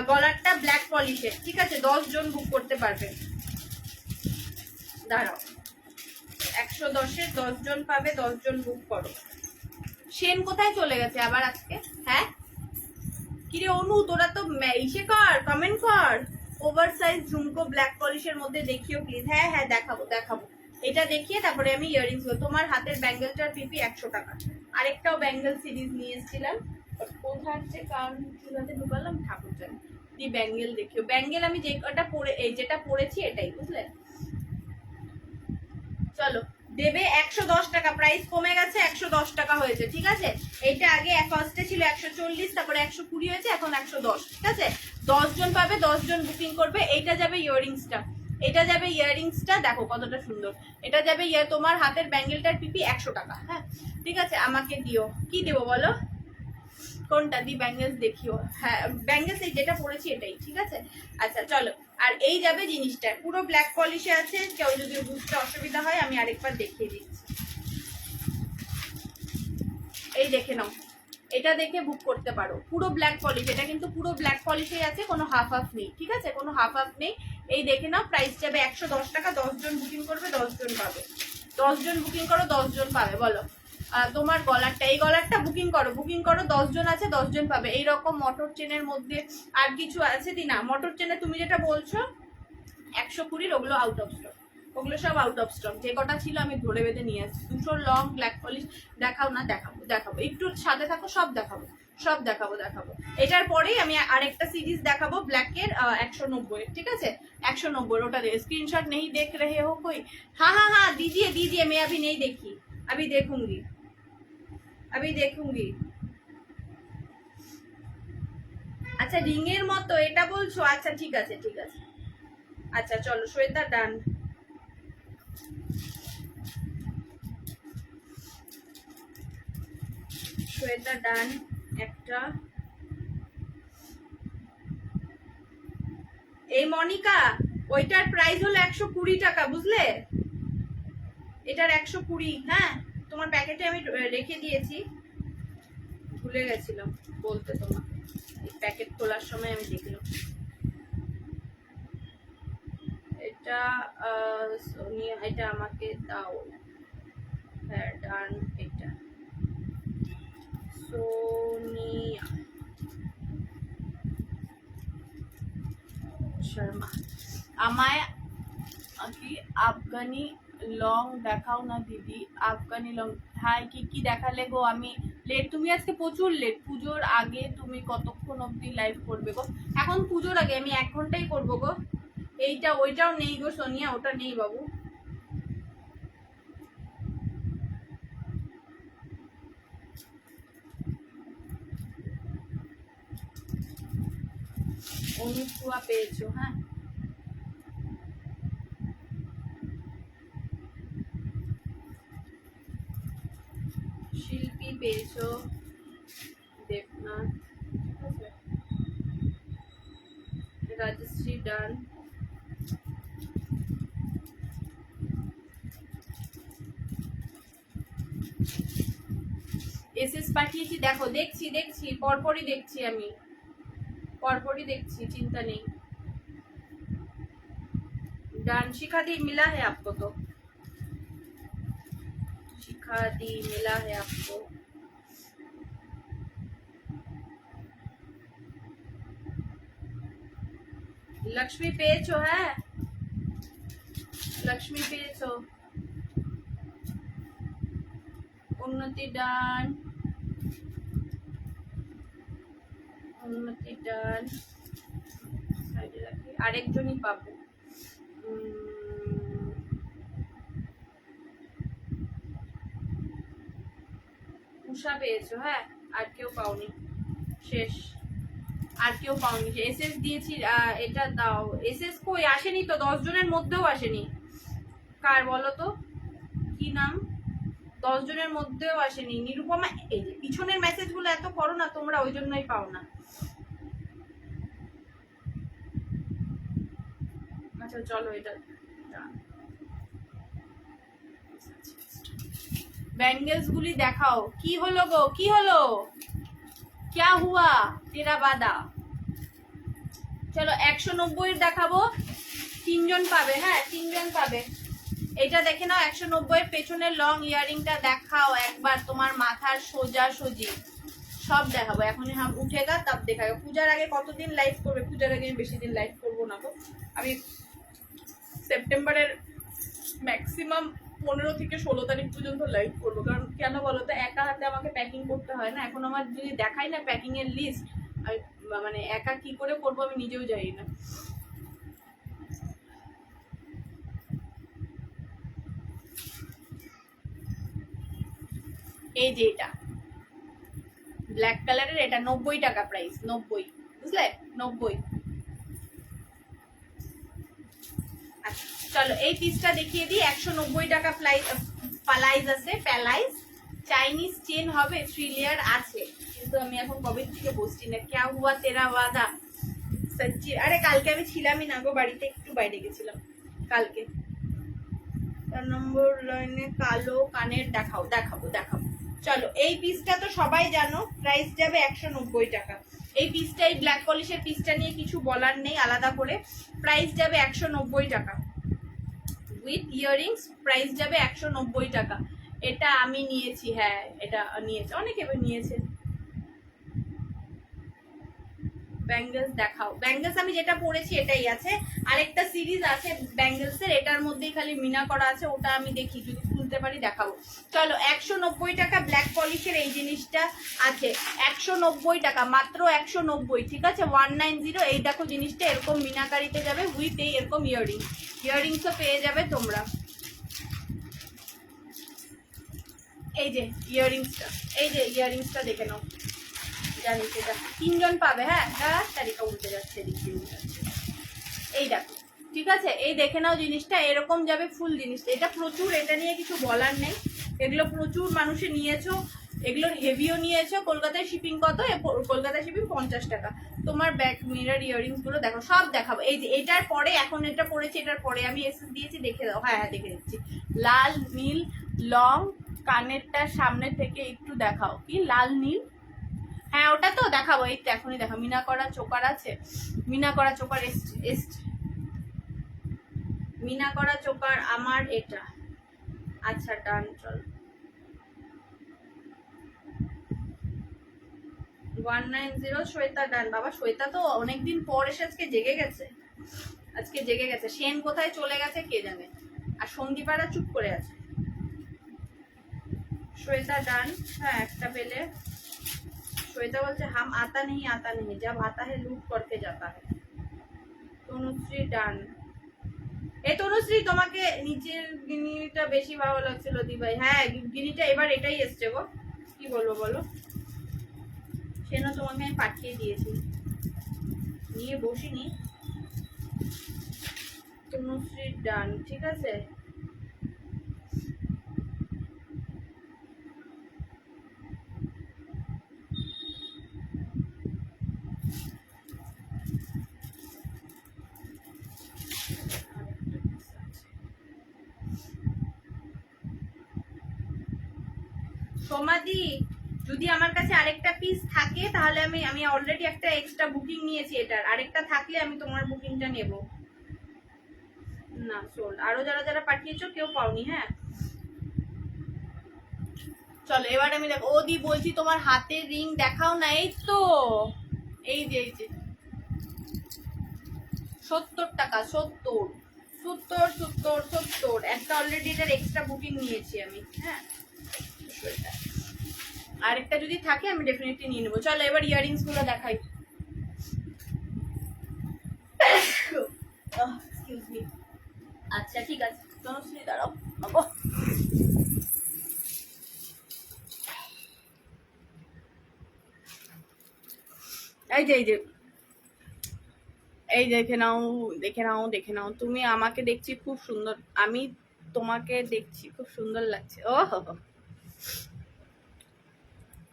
A: গলারটা ব্ল্যাক পলিশের, ঠিক আছে? 10 জন বুক করতে পারবে। দাঁড়াও, 110-এর 10 জন পাবে, 10 জন বুক করো। সেন কোথায় চলে গেছে আবার আজকে? হ্যাঁ কিরে অনু, তোরা তো ইসে কর, কমেন্ট কর। ওভার সাইজ ঝুমকো ব্ল্যাক পলিশের মধ্যে দেখিও প্লিজ। হ্যাঁ হ্যাঁ দেখাবো দেখাবো, এটা দেখিয়ে তারপরে আমি ইয়ারিংস। তোমার হাতের ব্যাঙ্গেলটার পিপি 100 টাকা। আরেকটাও ব্যাঙ্গেল সিরিজ নিয়ে এসেছিলাম, কোথায় হচ্ছে কারণ চুলাতে ঢুকালাম, ঠাকুর জানি। দি ব্যাঙ্গেল দেখিও, ব্যাঙ্গেল আমি যে কটা পরে, এই যেটা পরেছি এটাই, বুঝলে? চলো দেবে 110 টাকা, প্রাইস কমে গেছে, 110 টাকা হয়েছে, ঠিক আছে? এইটা আগে ফার্স্টে ছিল 140, তারপরে 120 হয়েছে, এখন 110, ঠিক আছে? 10 জন পাবে, 10 জন বুকিং করবে। এইটা যাবে ইয়ারিংসটা, এটা যাবে ইয়ারিংসটা, দেখো কতটা সুন্দর। এটা যাবে তোমার হাতের ব্যাঙ্গেলটার পিপি 100 টাকা। হ্যাঁ ঠিক আছে, আমাকে দিও। কি দেবো বলো? কোনটা দি? ব্যাঙ্গেলস দেখিও। হ্যাঁ ব্যাঙ্গেলস এই যেটা পরেছি এটাই, ঠিক আছে? আচ্ছা চলো, আর এই যাবে জিনিসটা পুরো ব্ল্যাক পলিশে আছে, কেউ যদি বুঝতে অসুবিধা হয় আমি আরেকবার দেখিয়ে দিচ্ছি। এই দেখে নাও, এটা দেখে বুক করতে পারো, পুরো ব্ল্যাক পলিশ। এটা কিন্তু পুরো ব্ল্যাক পলিশেই আছে, কোনো হাফ হাফ নেই, ঠিক আছে? কোনো হাফ হাফ নেই। এই দেখে নাও, প্রাইস যাবে 110 টাকা। 10 জন বুকিং করবে, 10 জন পাবে। 10 জন বুকিং করো, 10 জন পাবে। বলো তোমার গলারটা, এই গলারটা বুকিং করো, বুকিং করো, 10 জন আছে, 10 জন পাবে। এইরকম মটর চেনের মধ্যে আর কিছু আছে দি না? মটর চেনে তুমি যেটা বলছো 120, ওগুলো আউট অফ স্টক, ওগুলো সব আউট অফ স্টক। যে কটা ছিল আমি ধরে বেঁধে নিয়ে আসছি। 200 লং ব্ল্যাক পলিশ দেখাও না? দেখাবো দেখাবো, একটু সাথে থাকো, সব দেখাবো, সব দেখাবো দেখাবো। এটার পরেই আমি আরেকটা সিরিজ দেখাবো ব্ল্যাকের 190, ঠিক আছে? 190, ওটা স্ক্রিনশট নেই দেখ रहे हो कोई? हाँ हाँ हाँ दीजिए दीजिए, मैं अभी नहीं देखी, अभी देखूंगी, अभी देखूंगी। আচ্ছা রিংয়ের মতো এটা বলছো? আচ্ছা ঠিক আছে ঠিক আছে। আচ্ছা চলো শ্বেতা ডান। শ্বেতা ডান একটা। এই মনিকা, ওইটার প্রাইস হলো 120 টাকা, বুঝলে? এটার 120। হ্যাঁ তোমার প্যাকেটে আমি রেখে দিয়েছি, ভুলে গেছিলাম বলতে তোমাকে, প্যাকেট খোলার সময় আমি দেখলাম। এটা সোনিয়া, এটা আমাকে দাও। হ্যাঁ ডান, এটা সোনিয়া শর্মা। আমায় কি আফগানি লং দেখাও না দিদি, আফগানি লং। হ্যাঁ কি কি দেখালে গো? আমি লেট, তুমি আজকে প্রচুর লেট। পুজোর আগে তুমি কতক্ষণ অবধি লাইভ করবে গো? এখন পুজোর আগে আমি 1 ঘন্টাই করবো গো। এইটা ওইটাও নেই গো সোনিয়া, ওটা নেই বাবু। অনুপুয়া পেয়েছো? হ্যাঁ শিল্পী পেয়েছো, দেবনাথ, রাজশ্রী ডান। এসএস পাঠিয়েছি, দেখো, দেখছি দেখছি, পরপরই দেখছি, আমি পরপরই দেখছি, চিন্তা নেই। ডান। शिखा दी मिला है आपको? तो शिखा दी मिला है आपको? लक्ष्मी पेचो है, लक्ष्मी पेचो। उन्नति डान, उन्नति डान। আরেকজনই পাবো। উষা পেয়েছো, হ্যাঁ, আর কেউ পাওনি, শেষ, আর কেউ পাওনি। এসএস দিয়েছি, এটা দাও। এসএস কই আসেনি তো, 10 জনের মধ্যেও আসেনি। কার বলো তো, কি নাম? 10 জনের মধ্যেও আসেনি। নিরুপমা, এই যে পিছনের মেসেজ গুলো এত করো না তোমরা, ওই জন্যই পাও না। আচ্ছা চলো, এটা ব্যাঙ্গেলস গুলি দেখাও। কি হলো গো, কি হলো, ক্যা হুয়া তেরা বাদা? চলো 190 দেখাবো, 3 জন পাবে, হ্যাঁ 3 জন পাবে। এটা দেখে নাও, 190 পেছনের লং ইয়ারিংটা দেখাও একবার, তোমার মাথার সোজা সোজি সব দেখাবো। এখন উঠেগা তব দেখাবো। পূজার আগে কতদিন লাইভ করবে? পূজার আগে আমি বেশি দিন লাইভ করবো না গো। আমি সেপ্টেম্বরের ম্যাক্সিমাম 15 থেকে 16 তারিখ পর্যন্ত লাইভ করবো। কারণ কেন বলো তো, একা হাতে আমাকে প্যাকিং করতে হয় না। এখন আমার যদি দেখাই না প্যাকিং এর লিস্ট, আমি মানে একা কি করে করবো আমি নিজেও জানি না। এই যে এটা ব্ল্যাক কালারের, এটা 90 টাকা প্রাইস, 90, বুঝলে, 90। আচ্ছা চলো এই পিসটা দেখিয়ে দিই। 190 টাকা প্যালাইজ আছে, প্যালাইজ চাইনিজ চেন হবে, 3 লেয়ার আছে। কিন্তু আমি এখন কবে থেকে বসছি না। ক্যা হুয়া তেরা ওয়াদা সচ্চি। আরে কালকে আমি ছিলামই না গো বাড়িতে, একটু বাইরে গেছিলাম কালকে। 4 নম্বর লাইনে কালো কানের দেখাও, দেখাবো দেখাবো। চলো এই পিসটা তো সবাই জানো, প্রাইস যাবে 190 টাকা। এই পিসটা, এই ব্ল্যাক পলিশের পিসটা নিয়ে কিছু বলার নেই আলাদা করে। প্রাইস যাবে 190 টাকা উইথ ইয়াররিংস, প্রাইস যাবে 190 টাকা। এটা আমি নিয়েছি, হ্যাঁ এটা নিয়েছে, অনেকে নিয়েছে। ব্যাঙ্গেলস দেখাও। ব্যাঙ্গেলস আমি যেটা পরেছি এটাই আছে। আরেকটা সিরিজ আছে ব্যাঙ্গেলস এর, এটার মধ্যেই খালি মিনা করা আছে, ওটা আমি দেখি যদি খুলতে পারি দেখাবো। চলো 190 টাকা ব্ল্যাক পলিশের এই জিনিসটা আছে, 190 টাকা, মাত্র 190, ঠিক আছে, 190। এই দেখো জিনিসটা এরকম মিনাকারিতে যাবে উইথ এই এরকম ইয়াররিংসও পেয়ে যাবে তোমরা। এই যে ইয়াররিংসটা, এই যে ইয়াররিংসটা দেখে নাও, জানি সেটা 3 জন পাবে। হ্যাঁ তারিখা উল্টে যাচ্ছে, এই দেখো, ঠিক আছে, এই দেখে নাও জিনিসটা এরকম যাবে ফুল জিনিসটা। এটা প্রচুর, এটা নিয়ে কিছু বলার নেই, এগুলো প্রচুর মানুষে নিয়েছো, এগুলোর হেভিও নিয়েছো। কলকাতায় শিপিং কত? কলকাতায় শিপিং 50 টাকা। তোমার ব্যাক মিরর ইয়াররিংস গুলো দেখো, সব দেখাবো। এই যে এটার পরে, এখন এটা পরেছি, এটার পরে আমি এসএস দিয়েছি, দেখে দাও। হ্যাঁ হ্যাঁ দেখে দিচ্ছি। লাল নীল লং কানেরটা সামনে থেকে একটু দেখাও। কি লাল নীল? হ্যাঁ ওটা তো দেখাবো, এই তো এখনই দেখা। মিনা করা চোকার আছে, মিনা করা চোকার মিনা করা চোকার আমার এটা। আচ্ছা ডান, চল 190 শ্বেতা ডান। বাবা শ্বেতা তো অনেকদিন পর এসে আজকে জেগে গেছে, আজকে জেগে গেছে। সেন কোথায় চলে গেছে কে জানে, আর সন্দীপারা চুপ করে আছে। শ্বেতা ডান, হ্যাঁ একটা পেলে। श्वेता बोलছে हम आता नहीं जब आता है लूट करके जाता है। তনুশ্রী ডান। এই তনুশ্রী তোমাকে নিচের গিনিটা বেশি ভালো লাগছিল দি ভাই। হ্যাঁ গিনিটা এবার এটাই এসছে গো, কি বলবো বলো, সেটা তোমাকে আমি পাঠিয়ে দিয়েছি, নিয়ে বসিনি। তনুশ্রী ডান, ঠিক আছে। সোমাদি যদি আমার কাছে আরেকটা পিস থাকে তাহলে আমি অলরেডি একটা এক্সট্রা বুকিং নিয়েছি, এটার আরেকটা থাকলে আমি তোমার বুকিংটা নেব না। সোল্ড। আরো যারা যারা পাঠিয়েছো কেউ পাওনি। হ্যাঁ চলো এবার আমি দেখো। ও দি বলছি তোমার হাতের রিং দেখাও না। এই তো এই যে 70 টাকা, 70 একটা অলরেডি এটার এক্সট্রা বুকিং নিয়েছি আমি। হ্যাঁ আরেকটা যদি থাকে আমি ডেফিনেটলি নিয়ে নেবো। চলো এবার ইয়াররিংস গুলো দেখাই। Excuse me. আচ্ছা ঠিক আছে, তনুশ্রী দাঁড়াও বাবা। এই যে এই যে এই দেখে নাও, দেখে নাও, দেখে নাও। তুমি আমাকে দেখছি খুব সুন্দর, আমি তোমাকে দেখছি খুব সুন্দর লাগছে। ও হো হো।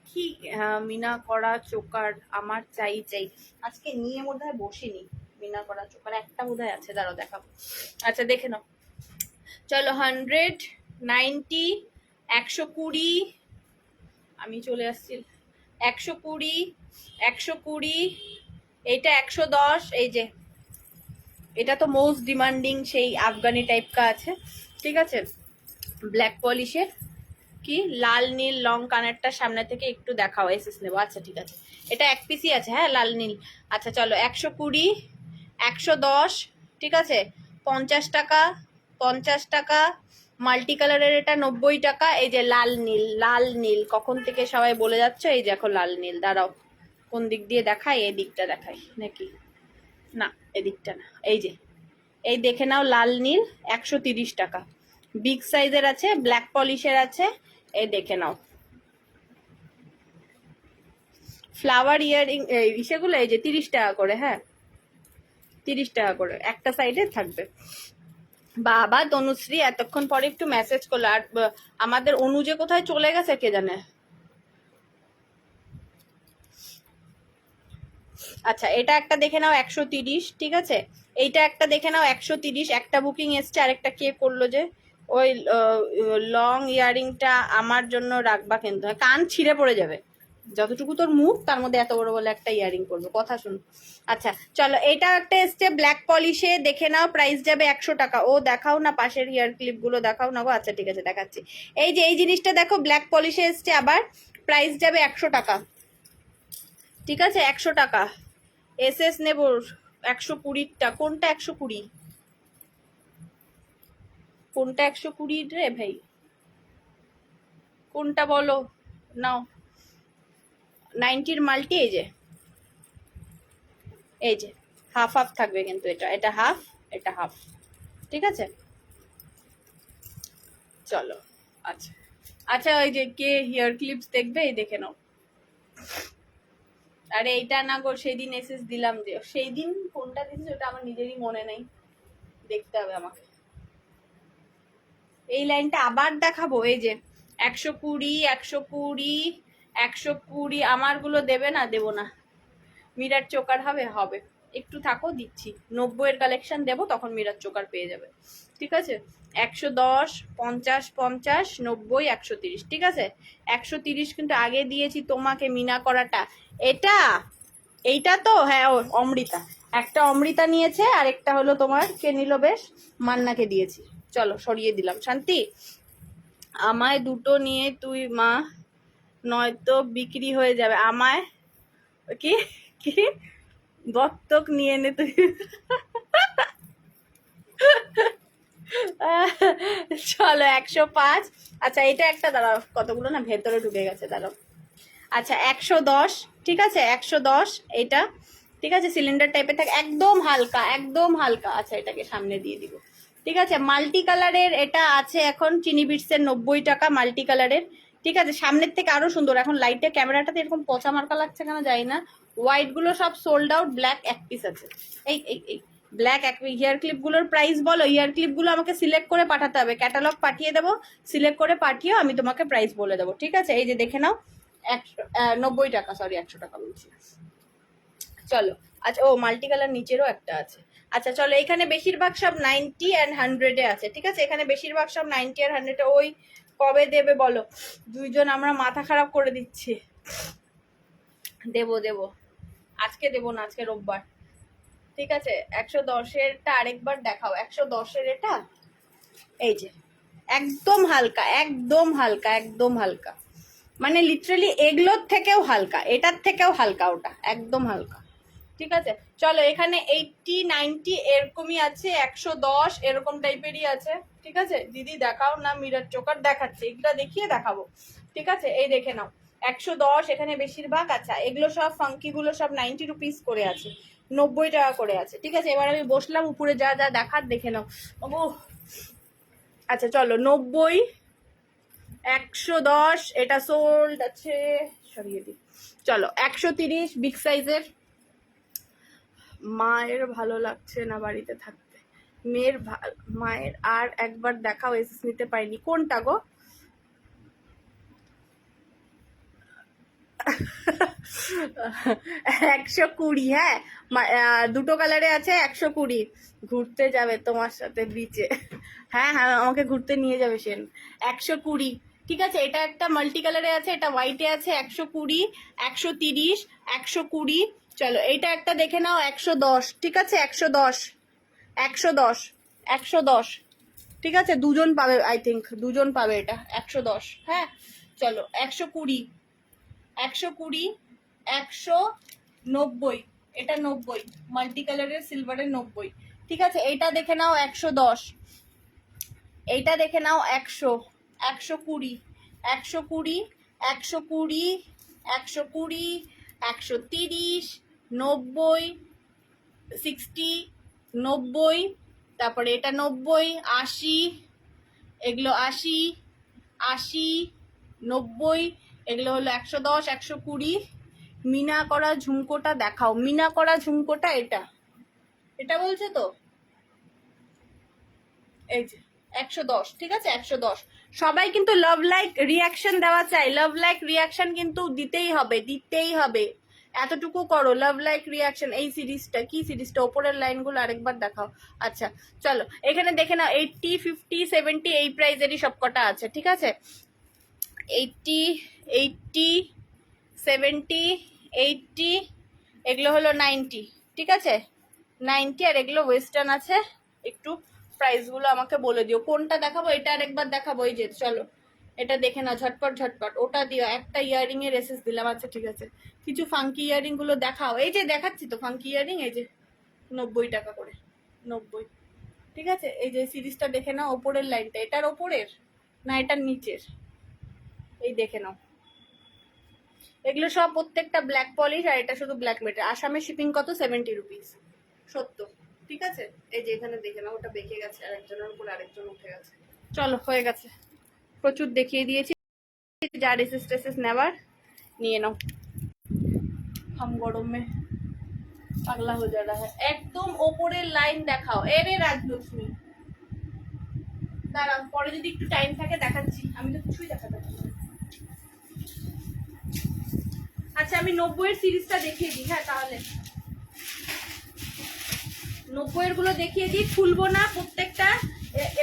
A: কি মিনা করা চোকার আমার চাই চাই। আজকে নিয়ে বোধহয় বসিনি মিনা করা চোকার, একটা বোধহয় আছে, দাঁড়াও দেখাবো। আচ্ছা দেখে নাও, চলো 100, 90, 120, আমি চলে আসছি, 120, 120, এইটা 110, এই যে এটা তো মোস্ট ডিমান্ডিং সেই আফগানি টাইপ কা আছে, ঠিক আছে, ব্ল্যাক পলিশের। কি লাল নীল লং কানেরটা সামনে থেকে একটু দেখাও, এসএস নেবো। আচ্ছা ঠিক আছে, এটা এক পিসই আছে, হ্যাঁ লাল নীল। আচ্ছা চলো 120, 110, ঠিক আছে, 50 টাকা, 50 টাকা। মাল্টি কালারের এটা 90 টাকা। এই যে লাল নীল, লাল নীল কখন থেকে সবাই বলে যাচ্ছে, এই দেখো লাল নীল। দাঁড়াও কোন দিক দিয়ে দেখাই, এই দিকটা দেখাই নাকি, না এদিকটা না, এই যে এই দেখে নাও লাল নীল 130 টাকা। বিগ সাইজের আছে, ব্ল্যাক পলিশের আছে, এই দেখে নাও। ফ্লাওয়ার ইয়ারিং সেগুলো এই যে 30 টাকা করে, হ্যাঁ 30 টাকা করে একটা সাইডে থাকবে। বাবা তনুশ্রী এতক্ষণ পরে একটু মেসেজ করলো, আর আমাদের অনুজে কোথায় চলে গেছে কে জানে। আচ্ছা এটা একটা দেখে নাও 130, ঠিক আছে, এইটা একটা দেখে নাও 130। একটা বুকিং এসছে, আরেকটা কে করলো যে, ওই লং ইয়ারিংটা আমার জন্য রাখবা, কিন্তু কান ছিঁড়ে পড়ে যাবে, যতটুকু তোর মুখ তার মধ্যে এত বড় বলে একটা ইয়ারিং করবো, কথা শুন। আচ্ছা চলো এটা একটা এসছে ব্ল্যাক পলিশে, দেখে নাও, প্রাইস যাবে 100 টাকা। ও দেখাও না পাশের হেয়ার ক্লিপ গুলো দেখাও না গো। আচ্ছা ঠিক আছে দেখাচ্ছি, এই যে এই জিনিসটা দেখো ব্ল্যাক পলিশে এসছে, আবার প্রাইস যাবে 100 টাকা, ঠিক আছে 100 টাকা। এসএস নেব 120টা, কোনটা 120, কোনটা 120 রে ভাই, কোনটা বলো, নাও 90-র মাল্টি, এই যে এই যে হাফ হাফ থাকবে, কিন্তু এটা এটা হাফ, এটা হাফ, ঠিক আছে চলো। আচ্ছা আচ্ছা ওই যে কে হেয়ার ক্লিপস দেখবে, এই দেখে নাও। আরে এইটা না গো, সেই দিন এসএস দিলাম, যে সেই দিন কোনটা দিয়েছি ওটা আমার নিজেরই মনে নেই, দেখতে হবে আমাকে। এই লাইনটা আবার দেখাবো, এই যে 120, 120, 120, আমারগুলো দেবে না, দেবো না। মিরার চোকার হবে, হবে, একটু থাকো দিচ্ছি। 90-এর কালেকশন দেবো, তখন মিরার চোকার পেয়ে যাবে, ঠিক আছে। 110, 50, 50, 90, 130, ঠিক আছে 130 কিন্তু আগে দিয়েছি তোমাকে মিনা করাটা। এটা এইটা তো, হ্যাঁ ও অমৃতা, একটা অমৃতা নিয়েছে, আর একটা হলো তোমার কে নিল বেশ, মান্নাকে দিয়েছি। চলো সরিয়ে দিলাম, শান্তি। আমায় দুটো নিয়ে তুই মা, নয়তো বিক্রি হয়ে যাবে। আমায় কি কি দত্তক নিয়ে নে তুই। চলো 105। আচ্ছা এটা একটা, দাঁড়াও কতগুলো না ভেতরে ঢুকে গেছে, দাঁড়াও। আচ্ছা 110, ঠিক আছে 110, এটা ঠিক আছে, সিলিন্ডার টাইপের থাকে, একদম হালকা, একদম হালকা। আচ্ছা এটাকে সামনে দিয়ে দিব, ঠিক আছে। মাল্টি কালারের এটা আছে এখন চিনি বিটসের 90 টাকা, মাল্টি কালারের, ঠিক আছে। সামনের থেকে আরো সুন্দর, এখন লাইটে ক্যামেরাটাতে এরকম পচা মার্কা লাগছে কেন জানি না। হোয়াইট গুলো সব সোল্ড আউট, ব্ল্যাক এক পিস আছে। এই এই এই ব্ল্যাক এক, হেয়ার ক্লিপ গুলোর প্রাইস বলো। হেয়ার ক্লিপ গুলো আমাকে সিলেক্ট করে পাঠাতে হবে, ক্যাটালগ পাঠিয়ে দেবো, সিলেক্ট করে পাঠিয়েও আমি তোমাকে প্রাইস বলে দেবো, ঠিক আছে। এই যে দেখে নাও 90 টাকা, সরি 100 টাকা বলছি। চলো আচ্ছা, ও মাল্টি কালার নিচেরও একটা আছে। আচ্ছা চলো, এখানে বেশিরভাগ সব 90 and 100-এ আছে, ঠিক আছে। এখানে বেশিরভাগ সব 90 আর 100-এ। ওই কবে দেবে বলো, দুইজন আমরা মাথা খারাপ করে দিচ্ছি। দেবো দেবো, আজকে দেবো না, আজকে রোববার, ঠিক আছে। 110-এরটা আরেকবার দেখাও, 110-এর এটা, এই যে একদম হালকা, একদম হালকা, একদম হালকা, মানে লিটারালি এগুলোর থেকেও হালকা, এটার থেকেও হালকা, ওটা একদম হালকা, ঠিক আছে। চলো এখানে 80, 90 এরকমই আছে, 110 এরকম টাইপেরই আছে, ঠিক আছে। দিদি দেখাও না মিরার চোকার, দেখাচ্ছে, এগুলো দেখিয়ে দেখাবো, ঠিক আছে। এই দেখে নাও 110 এখানে বেশিরভাগ। আচ্ছা এগুলো সব ফাঙ্কি গুলো সব 90 রুপিস করে আছে, 90 টাকা করে আছে। ঠিক আছে, এবার আমি বসলাম, উপরে যা যা দেখার দেখে নাও। ও আচ্ছা চলো, 90, 110, এটা সোল্ড আছে, সরিয়ে দিই। চলো 130 বিগ সাইজের। মায়ের ভালো লাগছে না বাড়িতে থাকতে, মায়ের আর একবার দেখাও, এসএস নিতে পাইনি। কোনটা গো? 120, হ্যাঁ দুটো কালারে আছে। 120 ঘুরতে যাবে তোমার সাথে বিচে। হ্যাঁ হ্যাঁ, আমাকে ঘুরতে নিয়ে যাবে সেন। 120, ঠিক আছে। এটা একটা মাল্টি কালারে আছে, এটা হোয়াইটে আছে। 120, 130, 120। চলো এইটা একটা দেখে নাও, 110, ঠিক আছে। 110, 110, 110, ঠিক আছে। দুজন পাবে, আই থিঙ্ক দুজন পাবে এটা। 110, হ্যাঁ। চলো 120, 120, 190, এটা 90 মাল্টি কালারের সিলভারের 90, ঠিক আছে। এইটা দেখে নাও 110, এইটা দেখে নাও 100, 120, 120, 120, 120, 130, 90, 60, 90, তারপরে এটা 90, 80, এগুলো 80, 80, 90, এগুলো হলো 110, 120। মিনা করা ঝুমকোটা দেখাও, মিনা করা ঝুমকোটা এটা, এটা বলছে তো, এই যে 110, ঠিক আছে। 110। সবাই কিন্তু লাভ লাইক রিয়াকশন দেওয়া চাই, লাভ লাইক রিয়াকশন কিন্তু দিতেই হবে, দিতেই হবে। এতটুকু করো, লাভ লাইক রিয়াকশন। এই সিরিজটা কি সিরিজটা, ওপরের লাইনগুলো আরেকবার দেখাও। আচ্ছা চলো, এখানে দেখে নাও 80, 50, 70 এই প্রাইজেরই সবকটা আছে, ঠিক আছে। 80, 80, 70, 80, এগুলো হলো 90, ঠিক আছে। 90, আর এগুলো ওয়েস্টার্ন আছে। একটু প্রাইসগুলো আমাকে বলে দিও, কোনটা দেখাবো। এটা আরেকবার দেখাবো, এই যে চলো এটা দেখে নাও ঝটপট ঝটপট। ওটা দিও, একটা ইয়ারিং এর এসএস দিলাম। আচ্ছা ঠিক আছে, কিছু ফাঙ্কি ইয়ারিং গুলো দেখাও। এই যে দেখাচ্ছি তো ফাঙ্কি ইয়ারিং, এই যে 90 টাকা করে, 90, ঠিক আছে। এই যে সিরিজটা দেখে নাও, ওপরের লাইনটা এটার ওপরের না এটার নিচের, এই দেখে নাও। এগুলো সব প্রত্যেকটা ব্ল্যাক পলিশ, আর এটা শুধু ব্ল্যাক মেটাল। আসামে শিপিং কত? 70 রুপিস, 70, ঠিক আছে। এই যে এখানে দেখে নাও, ওটা বেঁকে গেছে, আর একজনের উপর আরেকজন উঠে গেছে। চলো হয়ে গেছে, প্রচুর দেখিয়ে দিয়েছি। যার এসএস টেসএস নেওয়ার নিয়ে নাও। হাম গরমে পাগলা হয়ে যা রহা হ্যায়। একদম ওপরের লাইন দেখাও। এরে রাজলক্ষ্মী, দাঁড়াও, পরে যদি একটু টাইম থাকে দেখাচ্ছি। আমি তো কিছুই দেখাতে পারছি না। আচ্ছা আমি 90 এর সিরিজটা দেখিয়ে দিই, হ্যাঁ তাহলে 90 এর গুলো দেখিয়ে দিই। খুলবো না, প্রত্যেকটা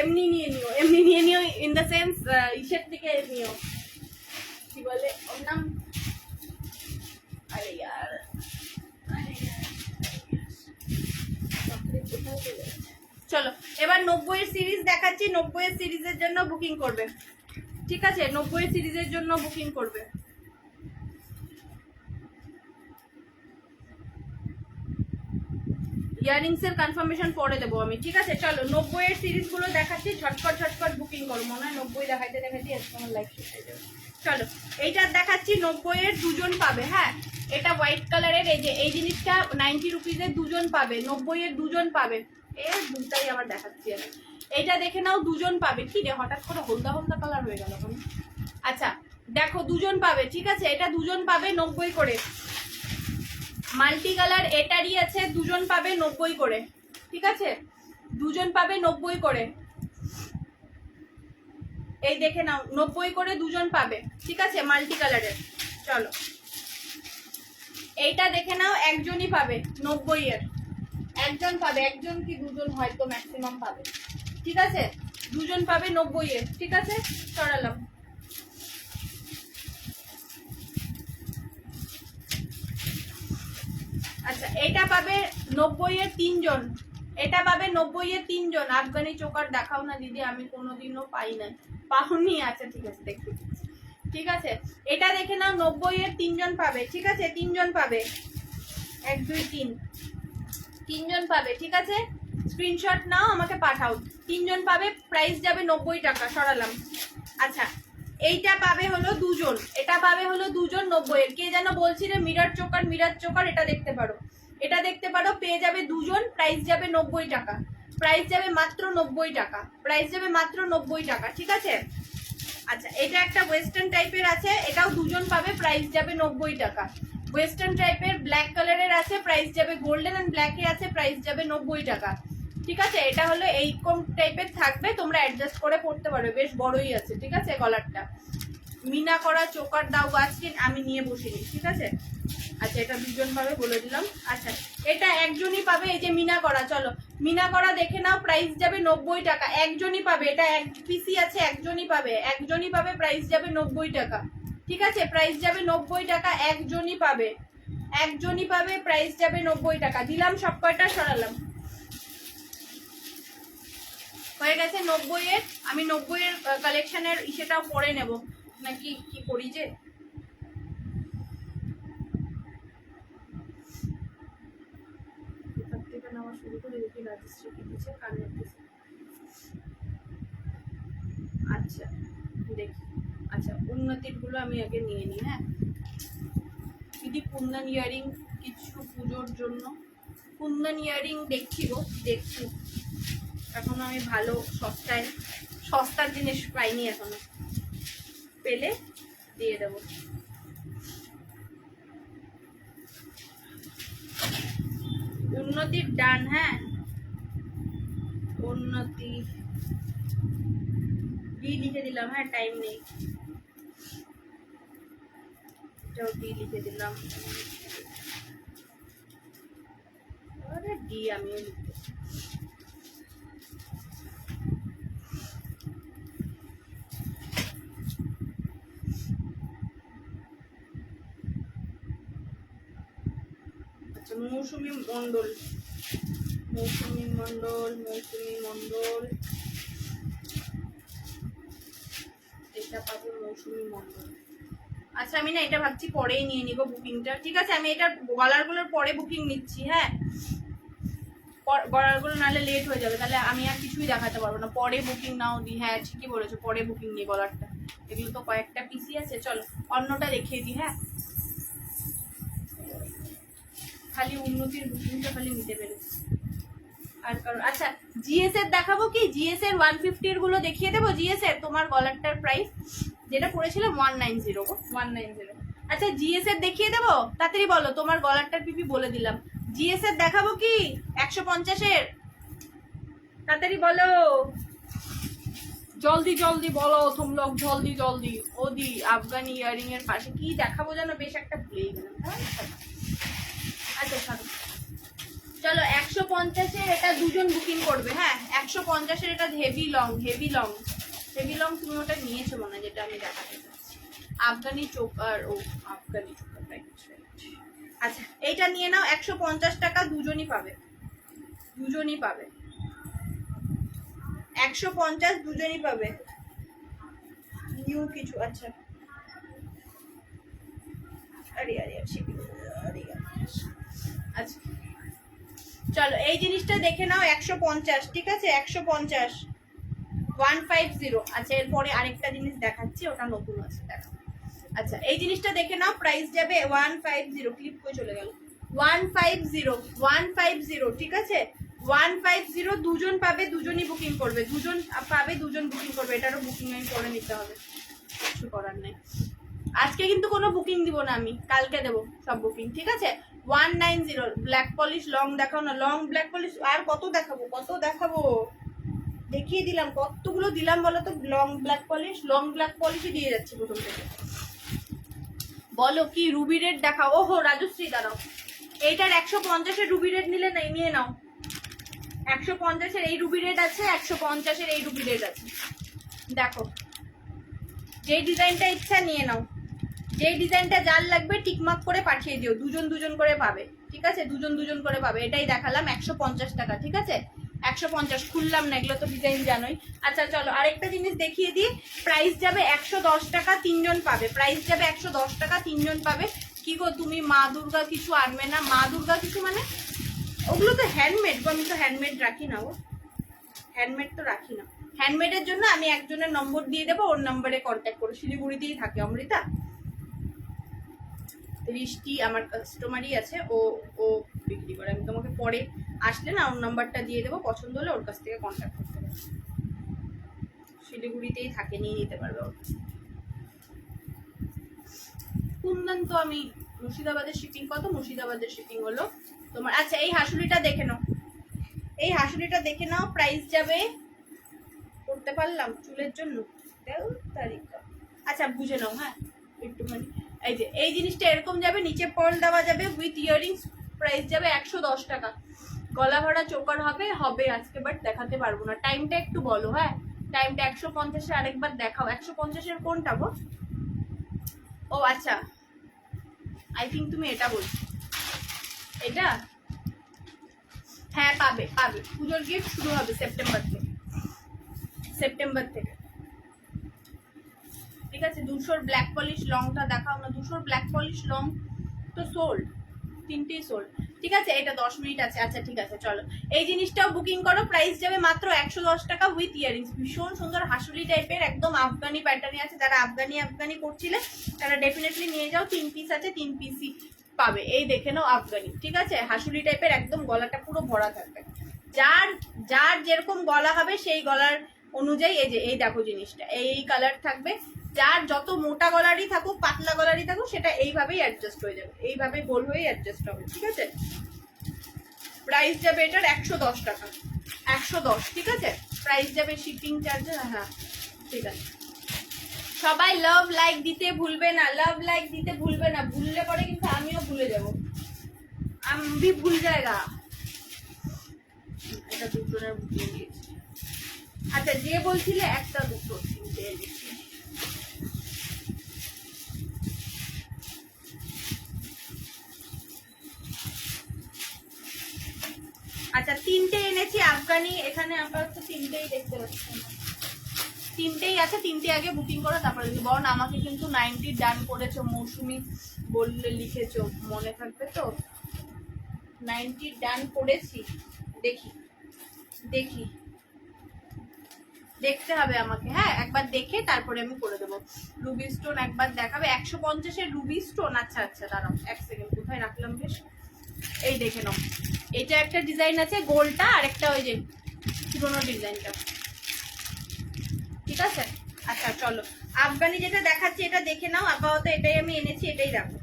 A: এমনি নিয়ে নিও, এমনি নিয়ে নিও, ইন দ্য সেন্স ইসের থেকে নিও, কি বলে ওর নাম, আরে ইয়ার, চলো এবার 90 এর সিরিজ দেখাচ্ছি। 90 এর সিরিজের জন্য বুকিং করবে, ঠিক আছে। 90 এর সিরিজের জন্য বুকিং করবে। ইয়ারিংস এর কনফার্মেশন পরে দেবো আমি, ঠিক আছে। চলো 90 এর সিরিজ গুলো দেখাচ্ছি, ঝটপট ঝটপট বুকিং করো। মনে হয় 90 দেখাইতে দেখাইতে আজকে আমার লাইফ শেষ হয়ে যাবে। চলো এইটা দেখাচ্ছি, 90 এর দুজন পাবে, হ্যাঁ। এটা হোয়াইট কালারের, এই যে এই জিনিসটা 90 রুপিসের দুজন পাবে, 90 এর দুজন পাবে। এর দুটাই আবার দেখাচ্ছি আমি। এইটা দেখে নাও, দুজন পাবে। কি রে হঠাৎ করে হলদা হলদা কালার হয়ে গেল। আচ্ছা দেখো, দুজন পাবে, ঠিক আছে। এটা দুজন পাবে 90 করে। মাল্টি কালার এটারই আছে, দুজন পাবে 90 করে, ঠিক আছে। দুজন পাবে 90 করে, এই দেখে নাও 90 করে দুজন পাবে, ঠিক আছে, মাল্টি কালারের। চলো এইটা দেখে নাও, একজনই পাবে 90 এর, একজন পাবে, একজন কি দুজন হয়তো ম্যাক্সিমাম পাবে, ঠিক আছে। দুজন পাবে 90 এর, ঠিক আছে। সরালাম। আচ্ছা এটা পাবে 90 এর তিনজন, এটা পাবে 90 এর তিনজন। আফগানি চোকার দেখাও না দিদি, আমি কোনোদিনও পাই না। পাহুনি, আচ্ছা ঠিক আছে দেখি, ঠিক আছে। এটা দেখে নাও, 90 এর তিনজন পাবে, ঠিক আছে। তিনজন পাবে, 1 2 3, তিনজন পাবে, ঠিক আছে। স্ক্রিনশট নাও, আমাকে পাঠাও। তিনজন পাবে, প্রাইস যাবে 90 টাকা। সরালাম। আচ্ছা এইটা পাবে হলো দুজন, এটা পাবে হলো দুজন 90 এর। কে যেন বলছি রে, মিরার চোকার, মিরার চোকার, এটা দেখতে পারো। এটা দেখতে পারো, পেয়ে যাবে দুজন, প্রাইস যাবে 90 টাকা, প্রাইস যাবে মাত্র 90 টাকা, প্রাইস যাবে মাত্র 90 টাকা, ঠিক আছে। আচ্ছা, এটা একটা ওয়েস্টার্ন টাইপের আছে, এটাও দুজন পাবে, প্রাইস যাবে 90 টাকা। ওয়েস্টার্ন টাইপের ব্ল্যাক কালারের আছে, প্রাইস যাবে গোল্ডেন এন্ড ব্ল্যাকে আছে, প্রাইস যাবে 90 টাকা, ঠিক আছে। এটা হলো এইরকম টাইপের থাকবে, তোমরা অ্যাডজাস্ট করে পড়তে পারবে, বেশ বড়ই আছে, ঠিক আছে। কলারটা মিনা করা চোকার দাও আজকে আমি নিয়ে বসিনি, ঠিক আছে। আচ্ছা, এটা দুজন পাবে বলে দিলাম। আচ্ছা, এটা একজনই পাবে, এই যে মিনা করা, চলো মিনা করা দেখে নাও, প্রাইস যাবে 90 টাকা, একজনই পাবে, এটা এক পিসি আছে, একজনই পাবে, একজনই পাবে, প্রাইস যাবে 90 টাকা, ঠিক আছে। প্রাইস যাবে 90 টাকা, একজনই পাবে, একজনই পাবে, প্রাইস যাবে 90 টাকা। দিলাম সব কয়টা, সরালাম, হয়ে গেছে 90 এর। আমি 90 এর কালেকশনের সেটাও পরে নেব নাকি কি করি যে, নেওয়া শুরু করে দেখি রাজশ্রী কি দিচ্ছে, কানের দিচ্ছে। আচ্ছা দেখি, আচ্ছা উন্নতির গুলো আমি আগে নিয়ে নিই। হ্যাঁ দিদি, কুন্দন ইয়ারিং কিছু পুজোর জন্য, কুন্দন ইয়ারিং দেখছি গো, দেখছি, এখনো আমি ভালো সস্তায়, সস্তার জিনিস পাইনি এখনো, পেলে দিয়ে দেবো। উন্নতির ডান, হ্যাঁ উন্নতি ডি লিখে দিলাম, হ্যাঁ টাইম নেই, এটাও ডি লিখে দিলাম, আরে ডি আমিও লিখতে, আচ্ছা মৌসুমী মণ্ডল, মৌসুমী মণ্ডল, মৌসুমী মণ্ডল, এটা পাবো মৌসুমী মণ্ডল। আচ্ছা আমি না এটা ভাবছি পরেই নিয়ে নিব বুকিংটা, ঠিক আছে। আমি এটা গলারগুলোর পরে বুকিং নিচ্ছি, হ্যাঁ গলারগুলো নাহলে লেট হয়ে যাবে, তাহলে আমি আর কিছুই দেখাতে পারবো না, পরে বুকিং নাও দিই। হ্যাঁ ঠিকই বলেছো, পরে বুকিং নিই গলারটা, এগুলো তো কয়েকটা পিসি আছে। চলো অন্যটা দেখিয়ে দিই, হ্যাঁ খালি উন্নতির বুকিংটা খালি নিতে পেরেছি আর কারণ। আচ্ছা জিএস এর দেখাবো কি, জিএস এর 150 গুলো দেখিয়ে দেবো, জিএস এর তোমার গলারটার প্রাইস যেটা পড়েছিলাম 190, 190। আচ্ছা জিএস এর দেখিয়ে দেবো, তাড়াতাড়ি বলো, তোমার গলারটার পিপি বলে দিলাম। জিএস এর দেখাবো কি 150 এর, তাড়াতাড়ি বলো, জলদি জলদি বলো তুম লোক, জলদি জলদি। ওদি আফগানি ইয়ারিং এর পাশে কি দেখাবো জানো, বেশ একটা ভুলেই গেলাম। আচ্ছা চলো 150 এর এটা দুজন বুকিং করবে, হ্যাঁ 150 এর এটা heavy long, heavy long, heavy long. তুমি ওটা নিয়েছো মনে হয়, যেটা আমি দেখাতে চাচ্ছি, আফগানি চোকার, ও আফগানি চোকার, আচ্ছা এইটা নিয়ে নাও, 150 টাকা, দুজনই পাবে, দুজনই পাবে, 150 দুজনই পাবে, নিউ কিছু। আচ্ছা আরে আরে আরে, আচ্ছা চলো এই জিনিসটা দেখে নাও, 150, ঠিক আছে 150, 150। আচ্ছা এরপরে আরেকটা জিনিস দেখাচ্ছি, ওটা নতুন আছে, দেখো। আচ্ছা এই জিনিসটা দেখে নাও, প্রাইস যাবে 150, ক্লিপ করে চলে গেল, 150, 150, ঠিক আছে 150, দুজন পাবে, দুজনই বুকিং করবে, দুজন পাবে, দুজন বুকিং করবে, এটারও বুকিং আমি করে নিতে হবে, কিছু করার নেই। আজকে কিন্তু কোনো বুকিং দিব না আমি, কালকে দেবো সব বুকিং, ঠিক আছে। 190 ব্ল্যাক পলিশ লং দেখাও না, লং ব্ল্যাক পলিশ আর কত দেখাবো, কত দেখাবো, দেখিয়ে দিলাম, কতগুলো দিলাম বলো তো, long black polish, long black পলিশই দিয়ে যাচ্ছে প্রথম থেকে। বলো কি রুবি রেড দেখাও, ওহো রাজশ্রী দাঁড়াও, এইটার 150 এর রুবি রেড নিলে নাই, নিয়ে নাও, 150 এর এই রুবি রেড আছে, 150 এর এই রুবি রেড আছে, দেখো যে ডিজাইনটা ইচ্ছা নিয়ে নাও, যে ডিজাইনটা যার লাগবে টিকমার্ক করে পাঠিয়ে দিও, দুজন দুজন করে পাবে, ঠিক আছে দুজন দুজন করে পাবে। এটাই দেখালাম 150 টাকা, ঠিক আছে 150, খুললাম না, এগুলো তো ডিজাইন জানোই। আচ্ছা চলো আরেকটা জিনিস দেখিয়ে দিই, প্রাইস যাবে 110 টাকা, তিনজন পাবে, প্রাইস যাবে 110 টাকা, তিনজন পাবে। কি গো তুমি মা দুর্গা কিছু আনবে না, মা দুর্গা কিছু মানে ওগুলো তো হ্যান্ডমেড গো, আমি তো হ্যান্ডমেড রাখি না গো, হ্যান্ডমেড তো রাখি না। হ্যান্ডমেডের জন্য আমি একজনের নম্বর দিয়ে দেবো, ওর নম্বরে কন্ট্যাক্ট করো, শিলিগুড়িতেই থাকে অমৃতা, বৃষ্টি আমার কাস্টমারই আছে, ও ও বিক্রি করে। আমি তোমাকে পরে আসলে না ওর নাম্বারটা দিয়ে দেবো, পছন্দ হলে ওর কাছ থেকে কন্ট্যাক্ট করতে পারবে। শিলিগুড়িতেই থাকে, নিয়ে নিতে পারবে ওর। কুন্দন তো আমি মুর্শিদাবাদের শিপিং, কত মুর্শিদাবাদের শিপিং হলো তোমার। আচ্ছা এই হাসুলিটা দেখে নাও, এই হাসুলিটা দেখে নাও, প্রাইস যাবে, করতে পারলাম চুলের জন্য 13 তারিখ। আচ্ছা বুঝে নাও, হ্যাঁ একটুখানি। এই যে এই জিনিসটা এরকম যাবে, নিচে পার্ল দেওয়া যাবে উইথ ইয়াররিংস, প্রাইস যাবে 110 টাকা। গলা ভরা চোকার হবে হবে আজকে, বাট দেখাতে পারবো না। টাইমটা একটু বলো, হ্যাঁ টাইমটা 150-এ আরেকবার দেখাও। 150-এর কোনটা গো? ও আচ্ছা, আই থিঙ্ক তুমি এটা বলছো, এটা হ্যাঁ পাবে পাবে। পুজোর গিফট শুরু হবে সেপ্টেম্বর থেকে, সেপ্টেম্বর থেকে। ঠিক আছে, 200 ব্ল্যাক পলিশ লংটা দেখাও না। 200 ব্ল্যাক পলিশ লং তো সোল্ড, 3টেই সোল্ড। ঠিক আছে, এটা 10 মিনিট আছে। আচ্ছা ঠিক আছে চলো, এই জিনিসটাও বুকিং করো, প্রাইস যাবে মাত্র 110 টাকা উইথ ইয়ারিংস। ভীষণ সুন্দর হাসুলি টাইপের, একদম আফগানি প্যাটার্নে আছে। যারা আফগানি করছিলে তারা ডেফিনেটলি নিয়ে যাও। 3 পিস আছে, 3 পিসই পাবে। এই দেখে নাও আফগানি, ঠিক আছে, হাসুলি টাইপের, একদম গলাটা পুরো ভরা থাকবে। যার যার যেরকম গলা হবে সেই গলার অনুযায়ী এই যে এই দেখো জিনিসটা এই কালার থাকবে। যার যত মোটা গলারই থাকুক পাতলা গলারই থাকুক সেটা এইভাবেই অ্যাডজাস্ট হয়ে যাবে, এইভাবে গোল হয়ে অ্যাডজাস্ট হবে। ঠিক আছে, প্রাইস যাবে এটার 110 টাকা, 110। ঠিক আছে, প্রাইস যাবে, শিপিং চার্জ। হ্যাঁ ঠিক আছে, সবাই লাভ লাইক দিতে ভুলবে না, লাভ লাইক দিতে ভুলবে না, ভুললে পরে কিন্তু আমিও ভুলে যাব, আমি ভুল জায়গা। এটা দুটোর বুকিং দিয়েছি। আচ্ছা যে বলছিলে একটা দুটো তিনটে দিচ্ছি। আচ্ছা 3টে এনেছি আফগানি, এখানে আপাতত 3টেই দেখতে পাচ্ছি, 3টেই আছে। 3টে আগে বুকিং করো তারপরে বরং। আমাকে কিন্তু 90 ডান করেছো, মৌসুমি বললে লিখেছো, মনে থাকবে তো? 90 ডান করেছি, দেখি দেখি দেখতে হবে আমাকে, হ্যাঁ একবার দেখে তারপরে আমি করে দেবো। রুবি স্টোন একবার দেখাবে, 150-এর রুবি স্টোন। আচ্ছা আচ্ছা দাঁড়াও 1 সেকেন্ড, কোথায় রাখলাম বেশ, এই দেখে নাও। এটা একটা ডিজাইন আছে গোলটা, আর একটা ওই যে পুরোনো ডিজাইনটা। ঠিক আছে, আচ্ছা চলো আফগানি যেটা দেখাচ্ছি এটা দেখে নাও। আপাতত এটাই আমি এনেছি, এটাই রাখো।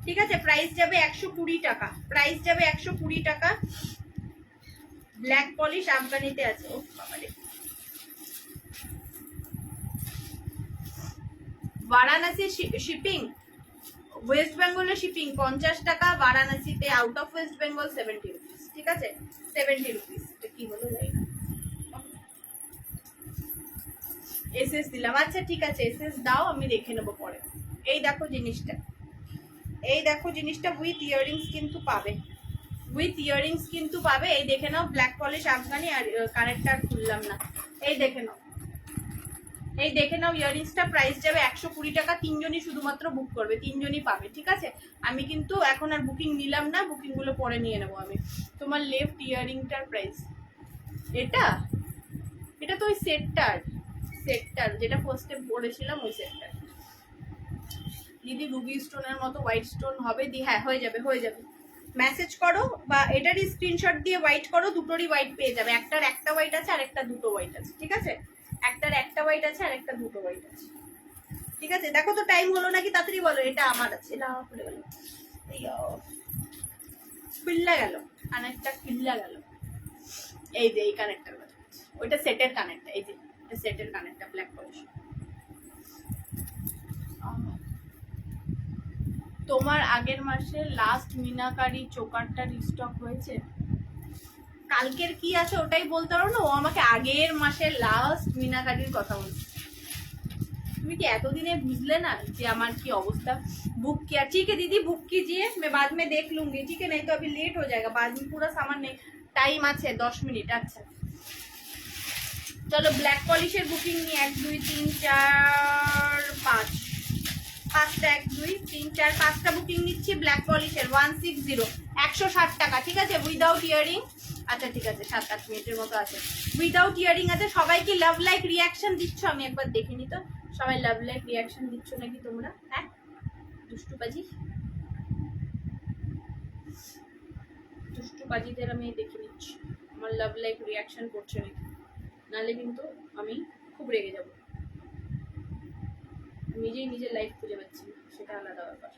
A: ঠিক আছে, প্রাইস যাবে 120 টাকা, প্রাইস যাবে 120 টাকা। ব্ল্যাক পলিশ আফগানিতে আছে। ও বাবা রে, বারাণসী শিপিং, ওয়েস্ট বেঙ্গলে শিপিং 50 টাকা, বারাণসীতে out of West Bengal 70 rupees. ঠিক আছে, 70 রুপিস। এটা কি বলো যাই না, এসএস দিলাম। আচ্ছা ঠিক আছে এসএস দাও, আমি দেখে নেবো পরে। এই দেখো জিনিসটা, এই দেখো জিনিসটা উইথ ইয়াররিংস কিন্তু পাবে, উইথ ইয়াররিংস কিন্তু পাবে। এই দেখে নাও, ব্ল্যাক পলিশ আফগানি। আর কানেরটা খুললাম না, এই দেখে নাও, এই দেখে নাও ইয়াররিংসটা। প্রাইস যাবে 120 টাকা। 3জনই শুধুমাত্র বুক করবে, 3জনই পাবে। ঠিক আছে, আমি কিন্তু এখন আর বুকিং নিলাম না, বুকিং গুলো পরে নিয়ে নেবো আমি। তোমার লেফট ইয়াররিংটার প্রাইস, এটা এটা তো ওই সেটটার যেটা ফার্স্টে পরেছিলাম ওই সেটটার। দিদি রুবি স্টোনের মতো হোয়াইট স্টোন হবে দি? হ্যাঁ হয়ে যাবে, হয়ে যাবে। মেসেজ করো বা এটারই স্ক্রিনশট দিয়ে হোয়াইট করো, দুটোরই হোয়াইট পেয়ে যাবে। একটার একটা হোয়াইট আছে আর একটা দুটো হোয়াইট আছে। ঠিক আছে, একটার একটা হোয়াইট আছে আর একটা দুটো হোয়াইট আছে। ঠিক আছে, দেখো তো টাইম হলো নাকি, তাড়াতাড়ি বলো। এটা আমার আছে, এটা আমার খুলে গেল, পিল্লা গেল কানেরটা, পিল্লা গেল। এই যে এই কানেরটার কথা, ওইটা সেটের কানেরটা, এই যে সেটের কানেরটা ব্ল্যাক পলিশ। তোমার আগের মাসে লাস্ট মিনাকারি চোকারটা রিস্টক হয়েছে? কালকের কি আছে ওটাই বলতে পারো না, ও আমাকে আগের মাসের লাস্ট মিনাকারির কথা বলছে। তুমি কি এতদিনে বুঝলে না যে আমার কি অবস্থা? बुक किया, ठीक है दीदी बुक कीजिए, मैं बाद में देख लूंगी। ठीक है, नहीं तो अभी लेट हो जाएगा, बाद में पूरा सामान नहीं, टाइम আছে 10 মিনিট। আচ্ছা চলো ব্ল্যাক পলিশের বুকিং নিয়ে 1 2 3 4 5 5টা 1 2 3 4 5টা বুকিং নিচ্ছি ব্ল্যাক পলিশের 160 160 টাকা। ঠিক আছে, উইদাউট ইয়ারিং। আচ্ছা ঠিক আছে, 7-8 মিনিটের মতো আছে, উইদাউট ইয়ারিং আছে। সবাই কি লাভ লাইক রিয়াকশন দিচ্ছ? আমি একবার দেখিনি তো, সবাই লাভ লাইক রিয়াকশন দিচ্ছ নাকি তোমরা? হ্যাঁ দুষ্টুবাজি, দুষ্টুবাজিদের আমি দেখে নিচ্ছি আমার লাভ লাইফ রিয়াকশন করছে নাকি, নাহলে কিন্তু আমি খুব রেগে যাব। নিজেই নিজের লাইফ খুঁজে পাচ্ছি না, সেটা আলাদা ব্যাপার।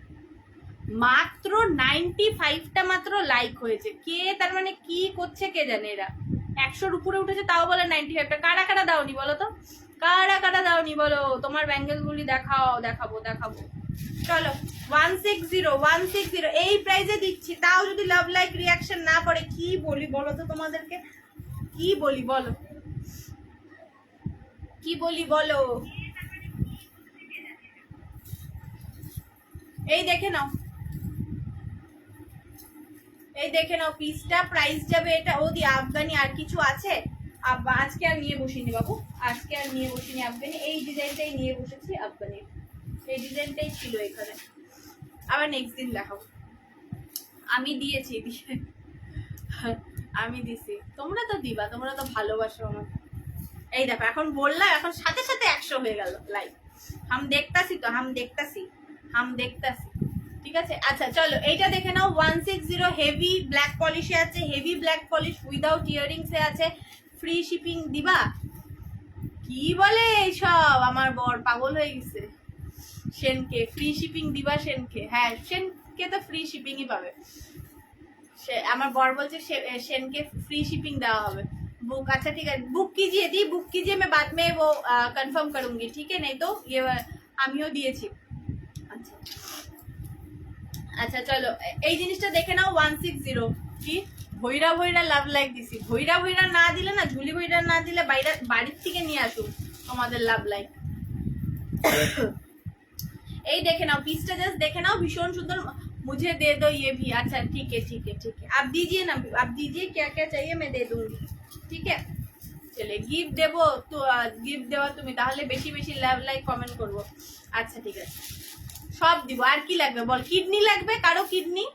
A: মাত্র 95টা মাত্র লাইক হয়েছে, কে তার মানে কি করছে কে জানে। এরা 100-র উপরে উঠেছে তাও বলে 95টা। কারা কারা দাওনি বলো তো, কারা কারা দাওনি বলো, তোমার ব্যাঙ্গেল গুলি দেখাও, দেখাবো দেখাবো। চলো 160 এই প্রাইজে দিচ্ছি, তাও যদি লাভ লাইক রিয়াকশন না পড়ে কি বলি বলো তো তোমাদেরকে, কি বলি বলো, কি বলি বলো। এই দেখে নাও, এই দেখে নাও পিসটা, প্রাইস যাবে এটা। ওদি আফগানি আর কিছু আছে? আজকে আর নিয়ে বসিনি বাবু, আজকে আর নিয়ে বসিনি আফগানি, এই ডিজাইনটাই নিয়ে বসেছি আফগানি, এই ডিজাইনটাই ছিল এখানে। আবার নেক্সট দিন দেখাবো। আমি দিয়েছি, আমি দিছি, তোমরা তো দিবা, তোমরা তো ভালোবাসো আমাকে। এই দেখো এখন বললাম, এখন সাথে সাথে 100 হয়ে গেল লাইক। হাম দেখতাছি তো, হাম দেখতাছি, হাম দেখতাছি। ঠিক আছে, আচ্ছা চলো এইটা দেখে নাও। 160 হেভি ব্ল্যাক পলিশে আছে, heavy black polish without earrings এ আছে। ফ্রি শিপিং দিবা? কি বলে এইসব, আমার বর পাগল হয়ে গেছে। সেনকে ফ্রি শিপিং দিবা? সেনকে, হ্যাঁ সেনকে তো ফ্রি শিপিংই পাবে। আমার বর বলছে সেনকে ফ্রি শিপিং দেওয়া হবে। बुक, अच्छा ठीक है, बुक कीजिए दी, बुक कीजिए, मैं बाद में वो कंफर्म करूंगी, ठीक है? नहीं तो ये আমিও দিয়েছি। আচ্ছা আচ্ছা চলো এই জিনিসটা দেখে নাও। 160 কি ভৈরা ভৈরা লাভ লাইক দিছি, ভৈরা ভৈরা না দিলে না, ঝুলি ভৈরা না দিলে বাইরে বাড়ির থেকে নিয়ে আসুন তোমাদের লাভ লাইক। এই দেখে নাও পিসটা, জাস্ট দেখে নাও, ভীষণ সুন্দর। मुझे दे दो ये भी। अच्छा ठीक है ठीक है ठीक है, आप दीजिए ना, आप दीजिए क्या क्या चाहिए मैं दे दूंगी, ঠিক আছে? চলে গিফট দেবো তো, গিফট দেওয়া তুমি, তাহলে বেশি বেশি লাভ লাইক কমেন্ট করবো। আচ্ছা ঠিক আছে সব দিব। আর কি লাগবে বল? কিডনি লাগবে কারো? কিডনি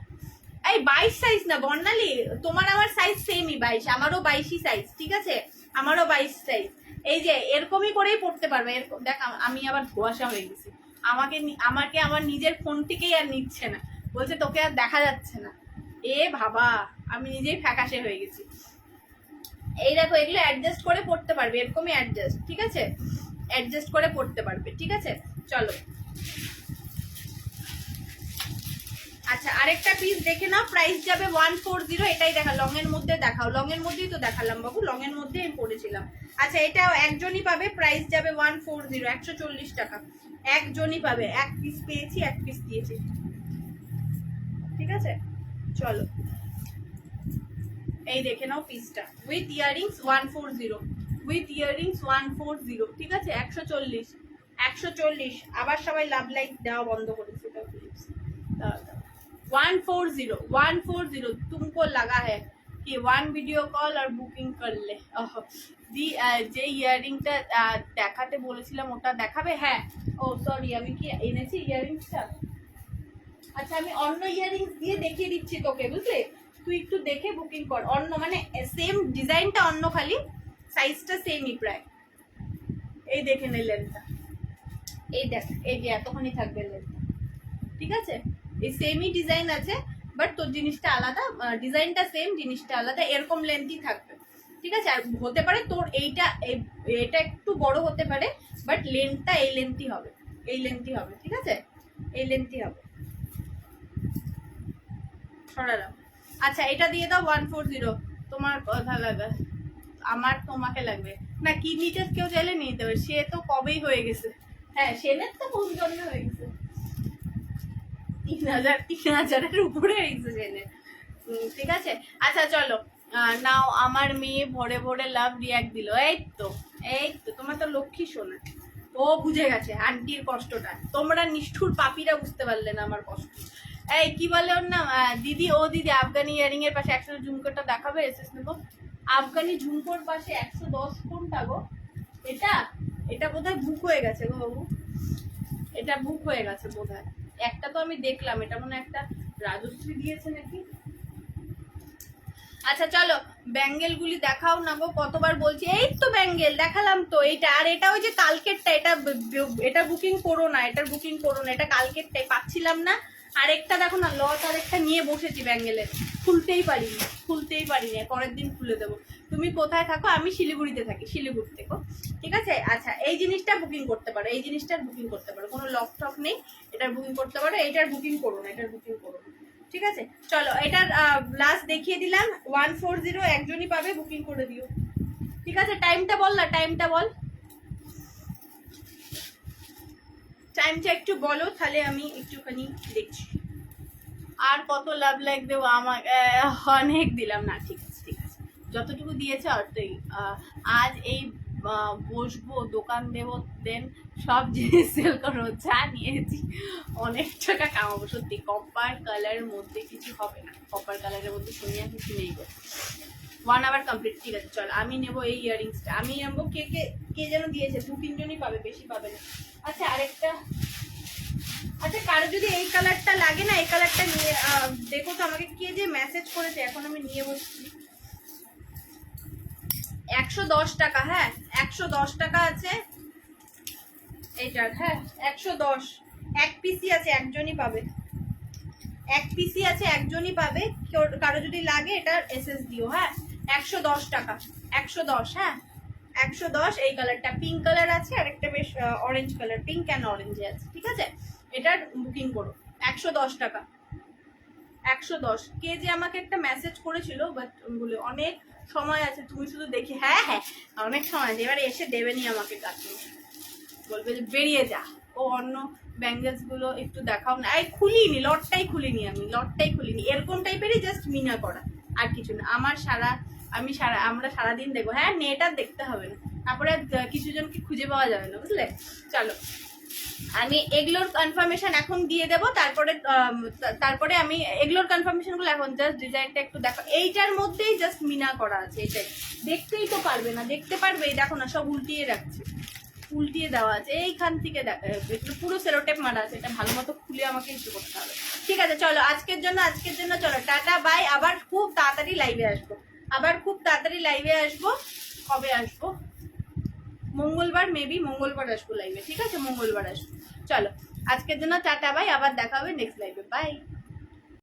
A: এই 22 সাইজ না বর্ণালী, তোমার আমার সাইজ সেমই 22, আমারও 22ই সাইজ, ঠিক আছে? আমারও 22 সাইজ। এই যে এরকমই করেই পড়তে পারবে। এরকম দেখ, আমি আবার ধোয়াশা হয়ে গেছি, আমাকে আমার নিজের ফোন থেকেই আর নিচ্ছে না, বলছে তোকে আর দেখা যাচ্ছে না। এ বাবা, আমি নিজেই ফ্যাকাশে হয়ে গেছি। এই দেখো এগুলো অ্যাডজাস্ট করে পড়তে পারবে, এরকমই অ্যাডজাস্ট, ঠিক আছে? অ্যাডজাস্ট করে পড়তে পারবে, ঠিক আছে? চলো আচ্ছা আরেকটা পিস দেখে নাও, প্রাইস যাবে 140। এটাই দেখা, লং এর মধ্যে দেখাও, লং এর মধ্যেই তো দেখালাম বাবু, লং এর মধ্যে আমি পড়েছিলাম। আচ্ছা এটাও একজনই পাবে, প্রাইস যাবে 140, 140 টাকা একজনই পাবে। এক পিস পেয়েছি, এক পিস দিয়েছি, ঠিক আছে? চলো এই দেখে নাও পিসটা, উইথ ইয়ারিংস 140, উইথ ইয়ারিংস 140, ঠিক আছে? 140 140। আবার সবাই লাভ লাইক দেওয়া বন্ধ করেছে, 140 तुमको लगा है कि 1 वीडियो कॉल और बुकिंग कर ले। দি যে ইয়ারিংটা দেখাতে বলেছিলাম ওটা দেখাবে? হ্যাঁ, ও সরি আমি কি এনেছি ইয়ারিংসটা? আচ্ছা আমি অন্য ইয়ারিংস দিয়ে দেখিয়ে দিচ্ছি তোকে, বুঝলি? তুই একটু দেখে বুকিং কর। অন্য মানে সেম ডিজাইনটা অন্য, খালি সাইজটা সেমই প্রায়। এই দেখে নে লেন্থটা, এই দেখ, এই যে এতখানি থাকবে লেন্থ, ঠিক আছে? এই সেমই ডিজাইন আছে, বাট তোর জিনিসটা আলাদা, ডিজাইনটা সেম, জিনিসটা আলাদা, এরকম লেন্থই থাকবে, ঠিক আছে? আর হতে পারে তোর এটা একটু বড় হতে পারে, বাট লেন্থটা এই লেন্থই হবে, এই লেন্থই হবে, ঠিক আছে? এই লেন্থই হবে। সরালাম। আচ্ছা এটা দিয়ে দাও 140। তোমার কথা লাগা, আমার তোমাকে লাগবে না। কিডনিটা কেউ চাইলে নিয়ে নিতে পারে, সে তো কবেই হয়ে গেছে। হ্যাঁ সেনের তো কোন জন্মে হয়ে গেছে, 3000-3000-এর উপরে হয়ে গেছে সেনের, ঠিক আছে? আচ্ছা চলো নাও, আমার মেয়ে ভরে ভরে লাভ রিয়াক্ট দিল। এই তো তোমার তো লক্ষ্মী শোনা, ও বুঝে গেছে আন্টির কষ্টটা। তোমরা নিষ্ঠুর পাপিরা বুঝতে পারলে না আমার কষ্ট। এই কি বলে ওর নাম, দিদি, ও দিদি আফগানি ইয়ারিং এর পাশে 100 ঝুমকোটা দেখাবে, এসএস নেবো। আফগানি ঝুমকোর পাশে 110 কোনটা গো? এটা বোধহয় বুক হয়ে গেছে গো বাবু, এটা বুক হয়ে গেছে বোধহয়। একটা তো আমি দেখলাম, এটা মনে একটা রাজশ্রী দিয়েছে নাকি। আচ্ছা চলো ব্যাঙ্গেল গুলি দেখাও না গো, কতবার বলছি। এই তো ব্যাঙ্গেল দেখালাম তো, এইটা। আর এটা ওই যে কালকেরটা, এটা বুকিং করো না, এটার বুকিং করো না, এটা কালকেরটাই পাচ্ছিলাম না, আরেকটা দেখো না, লট আরেকটা নিয়ে বসেছি ব্যাঙ্গেলের, খুলতেই পারিনি। পরের দিন খুলে দেবো। তুমি কোথায় থাকো? আমি শিলিগুড়িতে থাকি, শিলিগুড়ি থেকে। ঠিক আছে, আচ্ছা এই জিনিসটা বুকিং করতে পারো, এই জিনিসটার বুকিং করতে পারো, কোনো লক টক নেই, এটার বুকিং করতে পারো। এটার বুকিং করো না, এটার বুকিং করো না। ঠিক আছে, চলো এটার লাস্ট দেখিয়ে দিলাম। 140 একজনই পাবে, বুকিং করে দিও। ঠিক আছে, টাইমটা বল না, টাইমটা বল, টাইমটা একটু বলো, তাহলে আমি একটুখানি দেখছি। আর কত লাভ লাইক দেবো? আমার অনেক দিলাম না, ঠিক আছে ঠিক আছে, যতটুকু দিয়েছে অতই। আজ এই বসবো, দোকান দেবো, দেন সব জিনিস সেল করবো, যা নিয়েছি অনেক টাকা কামাবো সত্যি। কপার কালারের মধ্যে কিছু হবে না, কপার কালারের মধ্যে সোনিয়া কিছু নেই গো। 1 আওয়ার কমপ্লিট। ঠিক আছে চল, আমি নেবো এই ইয়ারিংসটা, আমি নেবো। কে কে কে যেন দিয়েছে, 2-3 জনই পাবে, বেশি পাবে না। আচ্ছা আরেকটা, আচ্ছা কারো যদি এই কালারটা লাগে না, এই কালারটা নিয়ে দেখো তো, আমাকে কে যে মেসেজ করেছে, এখন আমি নিয়ে বসছি। 110 টাকা, হ্যাঁ 110 টাকা আছে এইটার, হ্যাঁ 110। এক পিসি আছে, একজনই পাবে, এক পিসি আছে, একজনই পাবে। কারো যদি লাগে এটার এসএস দিও, হ্যাঁ 110 টাকা, 110, হ্যাঁ 110। এই কালারটা পিঙ্ক কালার আছে, আর একটা বেশ অরেঞ্জ কালার, পিঙ্ক অ্যান্ড অরেঞ্জে আছে। ঠিক আছে, এটার বুকিং করো, 110 টাকা, 110। কে যে আমাকে একটা মেসেজ করেছিল, বাট বলে অনেক সময় আছে, তুমি শুধু দেখি, হ্যাঁ হ্যাঁ অনেক সময় আছে, এবারে এসে দেবেনি আমাকে কাছে, বলবে যে বেরিয়ে যা, ও অন্য ব্যাঙ্গেলস গুলো একটু দেখাও না। এই খুলিনি, লটটাই খুলিনি, এরকম টাইপেরই জাস্ট মিনা করা, আর কিছু না। আমরা সারাদিন দেখবো, হ্যাঁ নেট আর দেখতে হবে না, তারপরে কিছু জনকে খুঁজে পাওয়া যাবে না, বুঝলে। চলো আমি এগুলোর কনফার্মেশন এখন দিয়ে দেবো, তারপরে আমি এগুলোর কনফার্মেশন গুলো এখন জাস্ট ডিজাইনটা একটু দেখো, এইটার মধ্যেই জাস্ট মিনা করা আছে, এটাই দেখতেই তো পারবে না, দেখতে পারবে, এই দেখো না সব উল্টিয়ে রাখছে, উল্টিয়ে দেওয়া আছে, এইখান থেকে একটু পুরো সেলোটেপ মারা আছে, এটা ভালো মতো খুলে আমাকে ইস্যু করতে হবে। ঠিক আছে চলো, আজকের জন্য চলো, টাটা বাই। আবার খুব তাড়াতাড়ি লাইভে আসবো, কবে আসবো? মঙ্গলবার, মেবি মঙ্গলবার আসবো লাইভে। ঠিক আছে, মঙ্গলবার আসবো। চলো আজকের জন্য টাটা বাই, আবার দেখা হবে নেক্সট লাইভে, বাই।